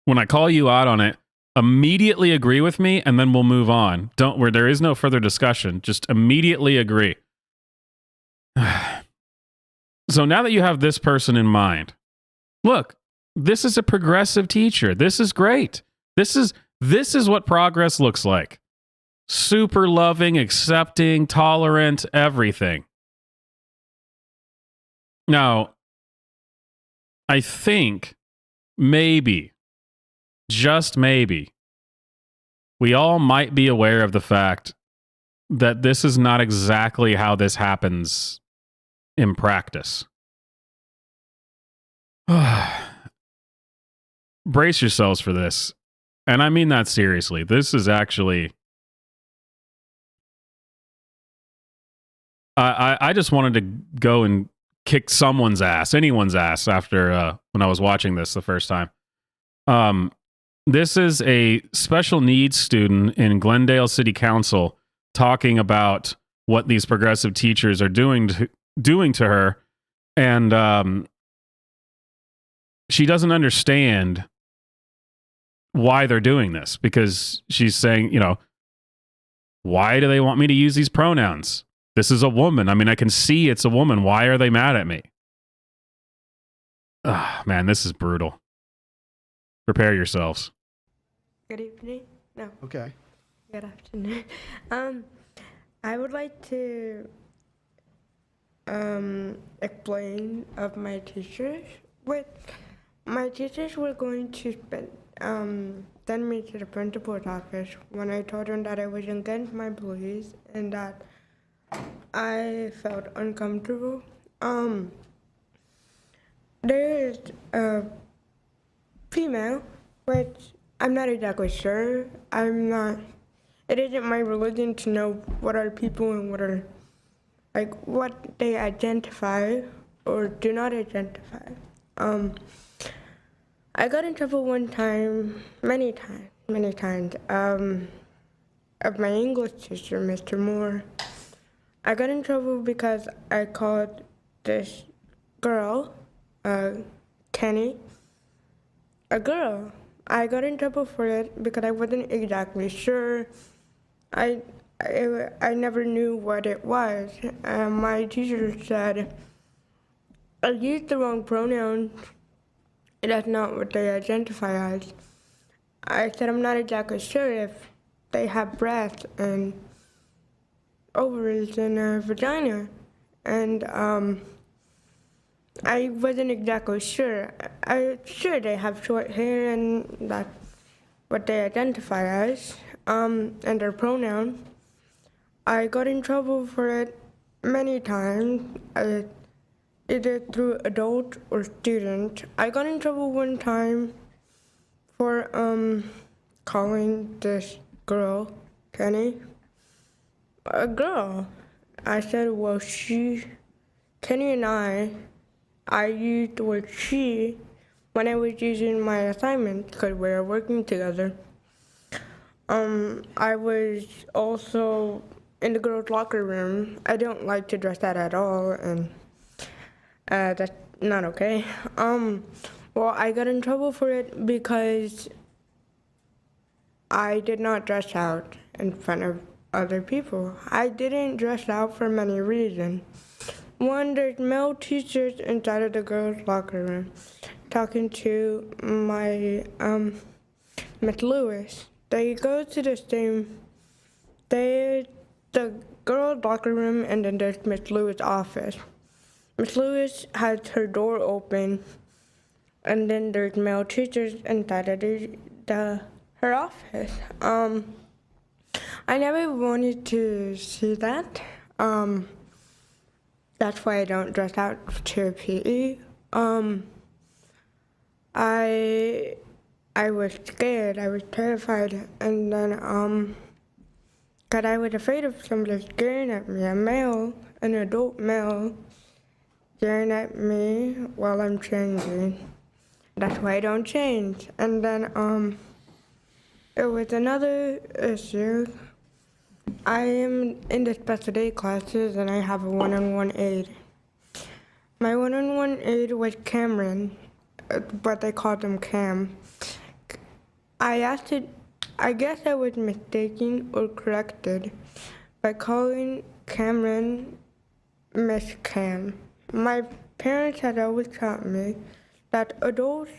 when I call you out on it, immediately agree with me, and then we'll move on. Where there is no further discussion, just immediately agree. So now that you have this person in mind, look, this is a progressive teacher. This is great. This is what progress looks like. Super loving, accepting, tolerant, everything. Now, I think maybe, just maybe, we all might be aware of the fact that this is not exactly how this happens in practice. Brace yourselves for this. And I mean that seriously. This is actually... I just wanted to go and kick someone's ass, anyone's ass, after when I was watching this the first time. This is a special needs student in Glendale City Council talking about what these progressive teachers are doing to her, and she doesn't understand why they're doing this, because she's saying, why do they want me to use these pronouns? This is a woman. I mean, I can see it's a woman. Why are they mad at me? Man, this is brutal. Prepare yourselves. Good evening. No. Okay. Good afternoon. I would like to explain of my teachers. My teachers were going to send me to the principal's office when I told them that I was against my beliefs and that I felt uncomfortable. There is a female, which I'm not exactly sure. It isn't my religion to know what are people and what they identify or do not identify. I got in trouble one time, many times, of my English teacher, Mr. Moore. I got in trouble because I called this girl, Kenny, a girl. I got in trouble for it because I wasn't exactly sure. I never knew what it was. My teacher said I used the wrong pronouns. That's not what they identify as. I said I'm not exactly sure if they have breasts and ovaries and a vagina, and I wasn't exactly sure. I'm sure they have short hair and that's what they identify as, and their pronoun. I got in trouble for it many times, either through adult or student. I got in trouble one time for calling this girl, Kenny, a girl. I said, well, Kenny and I used the word she when I was using my assignment because we were working together. I was also in the girls' locker room. I don't like to dress that at all, and that's not okay. Well, I got in trouble for it because I did not dress out in front of other people. I didn't dress out for many reasons. One, there's male teachers inside of the girls' locker room talking to my Miss Lewis. They go to the same, there's the girls' locker room and then there's Miss Lewis' office. Miss Lewis has her door open and then there's male teachers inside of her office. I never wanted to see that. That's why I don't dress out to PE. I was scared, I was terrified, and then, cause I was afraid of somebody staring at me, a male, an adult male, staring at me while I'm changing. That's why I don't change. And then, it was another issue. I am in the special ed classes and I have a one-on-one aide. My one-on-one aide was Cameron, but they called him Cam. I guess I was mistaken or corrected by calling Cameron Miss Cam. My parents had always taught me that adults,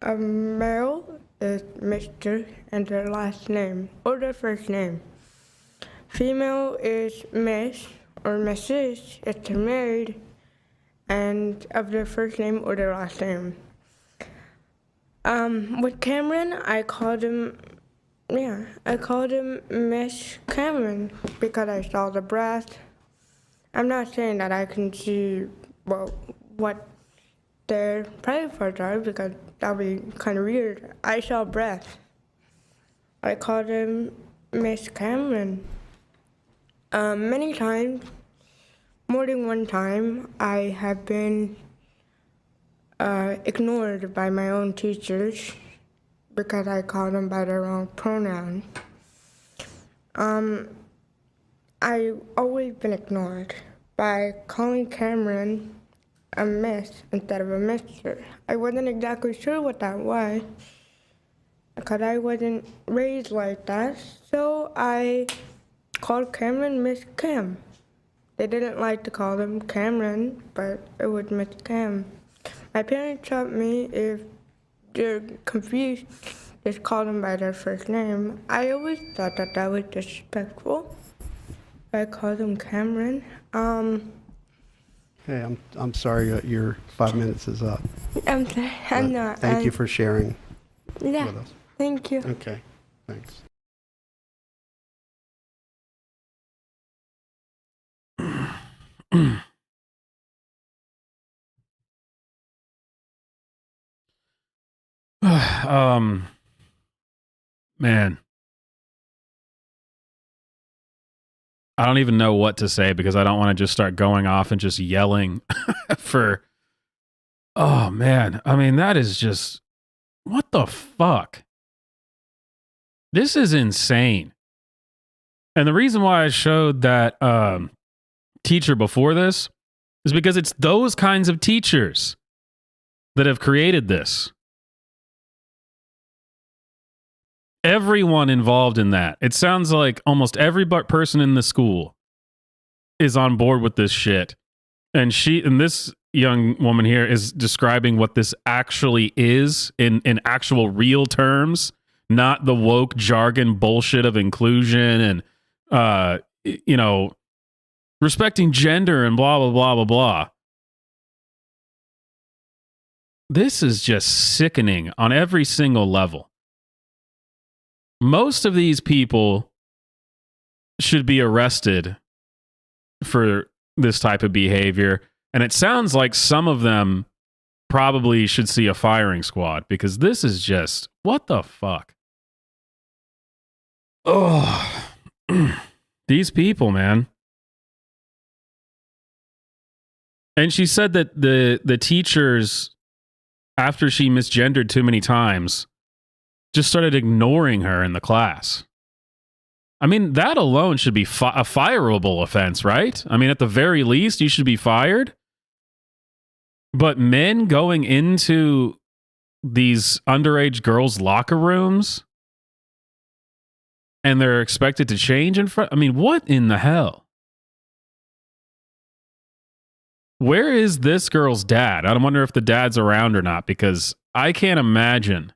a male is Mr. and their last name or their first name. Female is Miss or Mrs. if they're married and of their first name or their last name. With Cameron, I called him Miss Cameron because I saw the breath. I'm not saying that I can see what their private parts are because that would be kind of weird. I saw breath. I called him Miss Cameron. Many times, more than one time, I have been ignored by my own teachers because I called them by the wrong pronoun. I've always been ignored by calling Cameron a miss instead of a mister. I wasn't exactly sure what that was because I wasn't raised like that, so I called Cameron Miss Cam. They didn't like to call him Cameron, but it was Miss Cam. My parents taught me if they're confused, just call them by their first name. I always thought that was disrespectful. I called him Cameron. Hey, I'm sorry that your 5 minutes is up. I'm sorry, I'm not. Thank you for sharing with us. Thank you. Okay, thanks. Man, I don't even know what to say because I don't want to just start going off and just yelling for, oh man, I mean, that is just, what the fuck? This is insane. And the reason why I showed that teacher before this is because it's those kinds of teachers that have created this. Everyone involved in that. It sounds like almost every person in the school is on board with this shit. And this young woman here is describing what this actually is in actual real terms, not the woke jargon bullshit of inclusion and, respecting gender and blah, blah, blah, blah, blah. This is just sickening on every single level. Most of these people should be arrested for this type of behavior. And it sounds like some of them probably should see a firing squad because this is just, what the fuck? Oh, these people, man. And she said that the teachers, after she misgendered too many times, just started ignoring her in the class. I mean, that alone should be a fireable offense, right? I mean, at the very least, you should be fired. But men going into these underage girls' locker rooms and they're expected to change in front. I mean, what in the hell? Where is this girl's dad? I wonder if the dad's around or not, because I can't imagine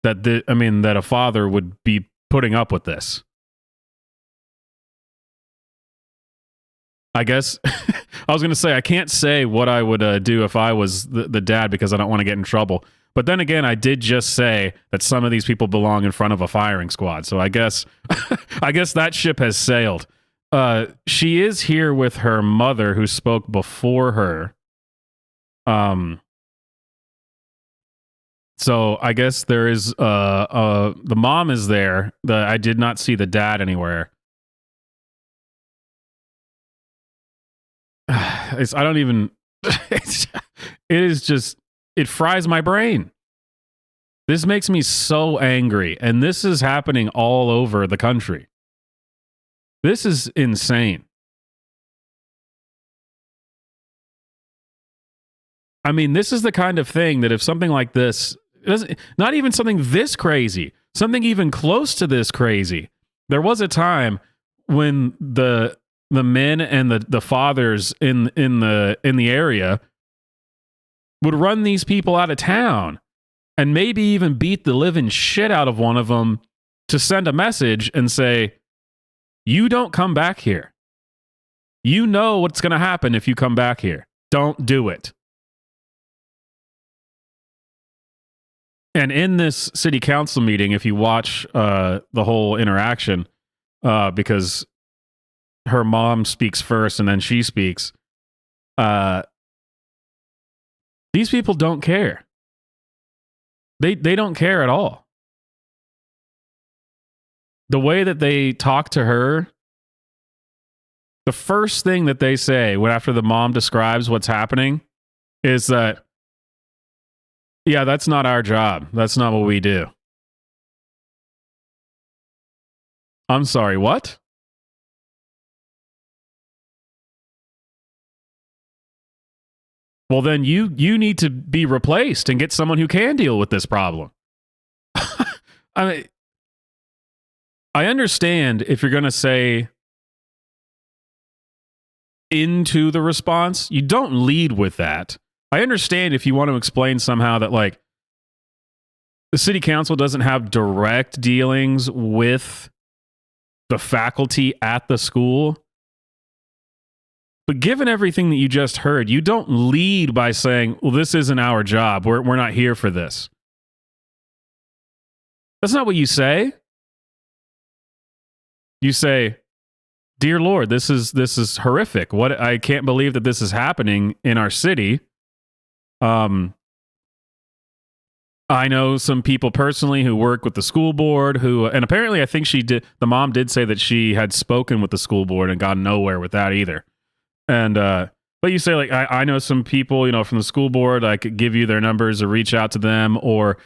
that that a father would be putting up with this. I guess I was going to say, I can't say what I would do if I was the dad, because I don't want to get in trouble. But then again, I did just say that some of these people belong in front of a firing squad. So I guess I guess that ship has sailed. She is here with her mother, who spoke before her. So I guess there is the mom is there. I did not see the dad anywhere. I don't even. It is just. It fries my brain. This makes me so angry, and this is happening all over the country. This is insane. I mean, this is the kind of thing that if something like this, not even something this crazy, something even close to this crazy, there was a time when the men and the fathers in the area would run these people out of town and maybe even beat the living shit out of one of them to send a message and say, you don't come back here. You know what's going to happen if you come back here. Don't do it. And in this city council meeting, if you watch the whole interaction, because her mom speaks first and then she speaks, these people don't care. They don't care at all. The way that they talk to her, the first thing that they say after the mom describes what's happening is that, yeah, that's not our job. That's not what we do. I'm sorry, what? Well, then you need to be replaced and get someone who can deal with this problem. I mean, I understand if you're going to say into the response, you don't lead with that. I understand if you want to explain somehow that, like, the city council doesn't have direct dealings with the faculty at the school. But given everything that you just heard, you don't lead by saying, well, this isn't our job. We're not here for this. That's not what you say. You say, dear Lord, this is horrific. I can't believe that this is happening in our city. I know some people personally who work with the school board and apparently I think the mom did say that she had spoken with the school board and got nowhere with that either. And, but you say, like, I know some people, from the school board. I could give you their numbers or reach out to them, or,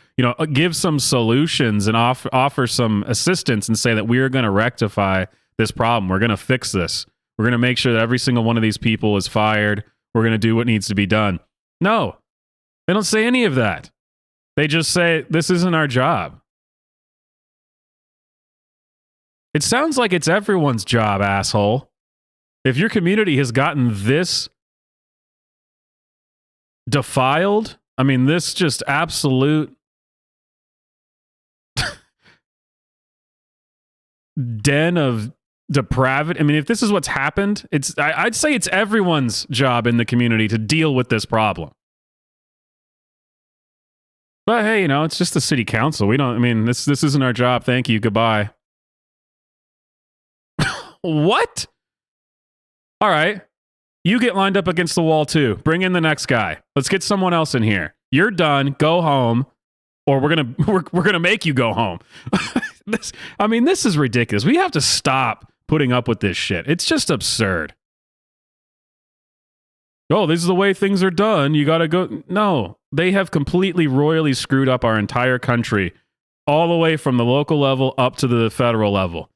give some solutions and offer some assistance and say that we are going to rectify this problem. We're going to fix this. We're going to make sure that every single one of these people is fired. We're going to do what needs to be done. No, they don't say any of that. They just say, this isn't our job. It sounds like it's everyone's job, asshole. If your community has gotten this defiled, I mean, this just absolute den of depravity. I mean, if this is what's happened, I'd say it's everyone's job in the community to deal with this problem. But hey, it's just the city council. This isn't our job. Thank you. Goodbye. What? All right. You get lined up against the wall too. Bring in the next guy. Let's get someone else in here. You're done. Go home, or we're gonna make you go home. This is ridiculous. We have to stop putting up with this shit. It's just absurd. Oh, this is the way things are done. You gotta go. No, they have completely royally screwed up our entire country, all the way from the local level up to the federal level.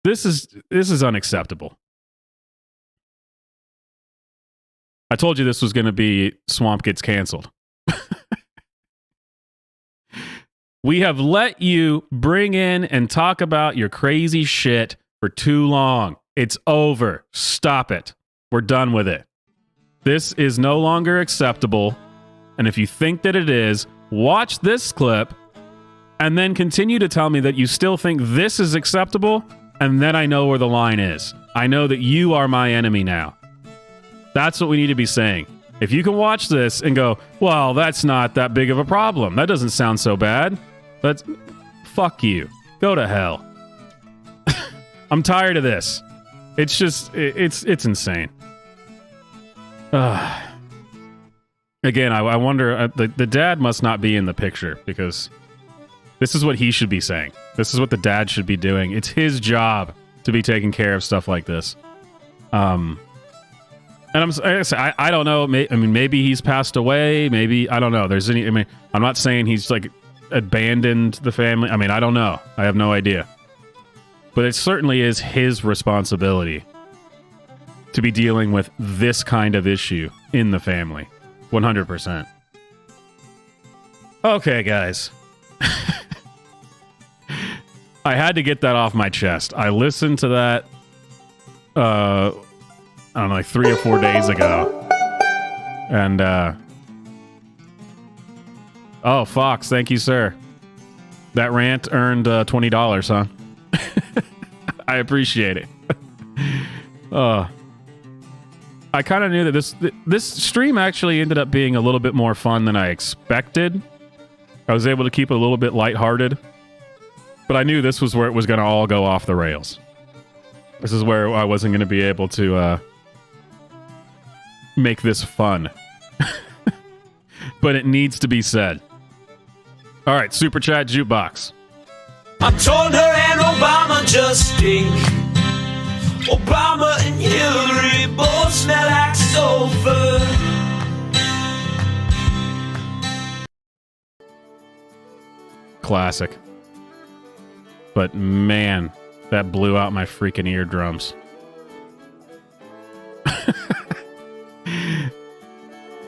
This is unacceptable. I told you this was going to be Swamp Gets Canceled. We have let you bring in and talk about your crazy shit for too long. It's over. Stop it. We're done with it. This is no longer acceptable. And if you think that it is, watch this clip and then continue to tell me that you still think this is acceptable, and then I know where the line is. I know that you are my enemy now. That's what we need to be saying. If you can watch this and go, well, that's not that big of a problem. That doesn't sound so bad. That's... Fuck you. Go to hell. I'm tired of this. It's just... It's insane. Again, I wonder... The dad must not be in the picture, because this is what he should be saying. This is what the dad should be doing. It's his job to be taking care of stuff like this. And I don't know. I mean, maybe he's passed away. Maybe, I don't know. I'm not saying he's like abandoned the family. I mean, I don't know. I have no idea. But it certainly is his responsibility to be dealing with this kind of issue in the family. 100%. Okay, guys. I had to get that off my chest. I listened to that, I don't know, like 3 or 4 days ago. And, oh, Fox, thank you, sir. That rant earned $20, huh? I appreciate it. I kind of knew that this stream actually ended up being a little bit more fun than I expected. I was able to keep it a little bit lighthearted. But I knew this was where it was going to all go off the rails. This is where I wasn't going to be able to make this fun. But it needs to be said. All right, Super Chat Jukebox. I told her and Obama just stink. Obama and Hillary both smell like sulfur. Classic. But man, that blew out my freaking eardrums.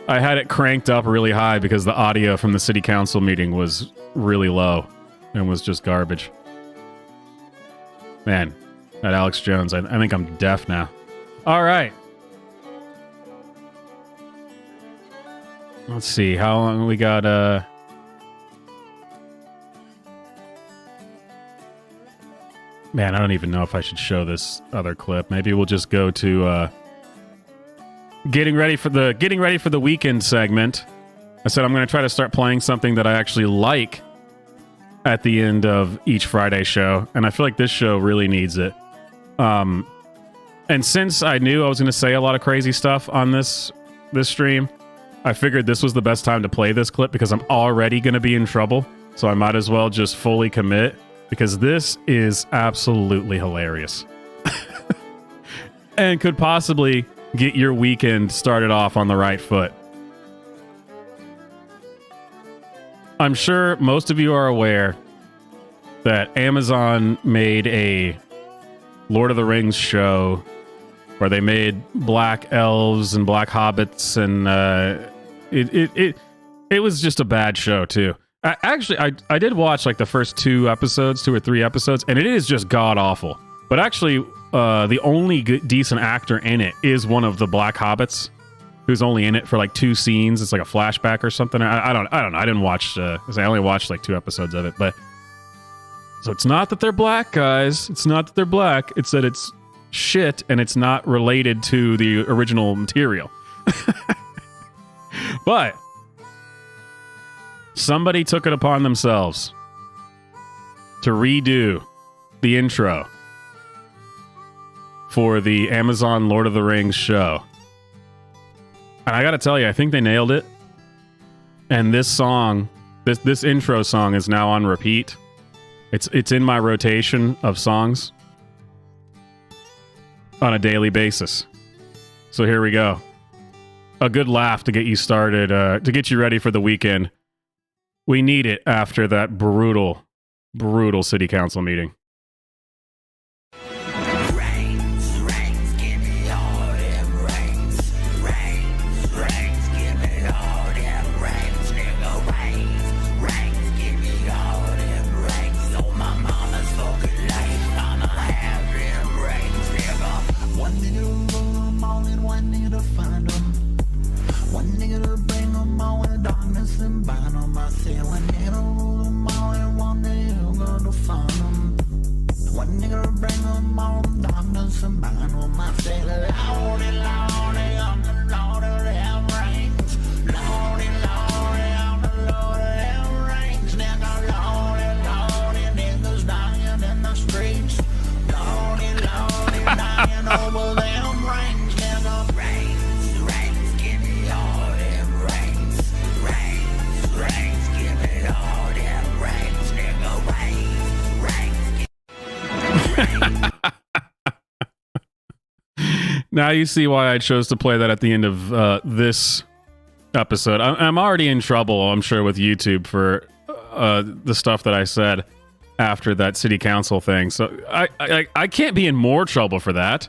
I had it cranked up really high because the audio from the city council meeting was really low and was just garbage. Man, that Alex Jones, I think I'm deaf now. All right. Let's see, how long we got, Man, I don't even know if I should show this other clip. Maybe we'll just go to getting ready for the weekend segment. I said I'm going to try to start playing something that I actually like at the end of each Friday show, and I feel like this show really needs it. And since I knew I was going to say a lot of crazy stuff on this stream, I figured this was the best time to play this clip because I'm already going to be in trouble, so I might as well just fully commit. Because this is absolutely hilarious. And could possibly get your weekend started off on the right foot. I'm sure most of you are aware that Amazon made a Lord of the Rings show where they made black elves and black hobbits, and it was just a bad show too. I did watch like the first 2 or 3 episodes, and it is just god awful. But actually, the only decent actor in it is one of the black hobbits, who's only in it for like 2 scenes. It's like a flashback or something. I don't know. I didn't watch. I only watched like 2 episodes of it. But so it's not that they're black, guys. It's not that they're black. It's that it's shit, and it's not related to the original material. But somebody took it upon themselves to redo the intro for the Amazon Lord of the Rings show. And I gotta tell you, I think they nailed it. And this song, this intro song is now on repeat. It's in my rotation of songs on a daily basis. So here we go. A good laugh to get you started, to get you ready for the weekend. We need it after that brutal, brutal city council meeting. Rings, give me all them rings. only one nigga to find them. One nigga to bring them all in darkness and bind them. I said one nigga to rule them all and one nigga gonna find them. One nigga to bring them all in darkness and bind them. I said Lordy, Lordy, I'm the Lord of them rings. Lordy, Lordy, I'm the Lord of them rings. Nigga, Lordy, Lordy, niggas dying in the streets. Lordy, Lordy, dying over them rings. Nigga, rings, rings, give me all them rings. Rings, rings, give me all them rings. Nigga, rings, rings. Now you see why I chose to play that at the end of this episode. I'm already in trouble, I'm sure, with YouTube for the stuff that I said after that city council thing. So I can't be in more trouble for that.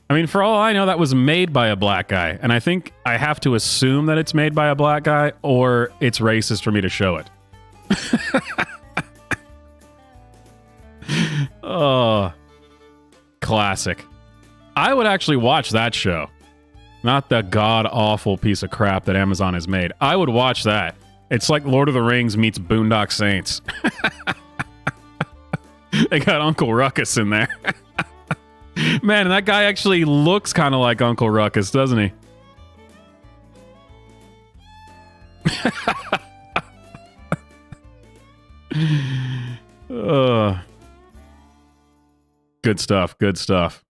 I mean, for all I know, that was made by a black guy. And I think I have to assume that it's made by a black guy or it's racist for me to show it. Oh, classic. I would actually watch that show. Not the god-awful piece of crap that Amazon has made. I would watch that. It's like Lord of the Rings meets Boondock Saints. They got Uncle Ruckus in there. Man, and that guy actually looks kind of like Uncle Ruckus, doesn't he? Good stuff, good stuff.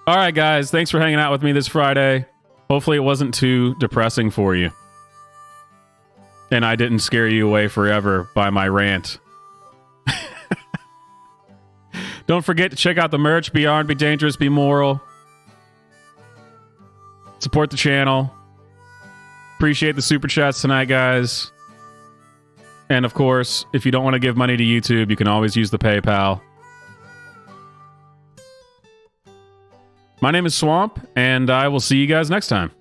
All right, guys, thanks for hanging out with me this Friday. Hopefully it wasn't too depressing for you. And I didn't scare you away forever by my rant. Don't forget to check out the merch. Be armed, be dangerous, be moral. Support the channel. Appreciate the super chats tonight, guys. And of course, if you don't want to give money to YouTube, you can always use the PayPal. My name is Swamp, and I will see you guys next time.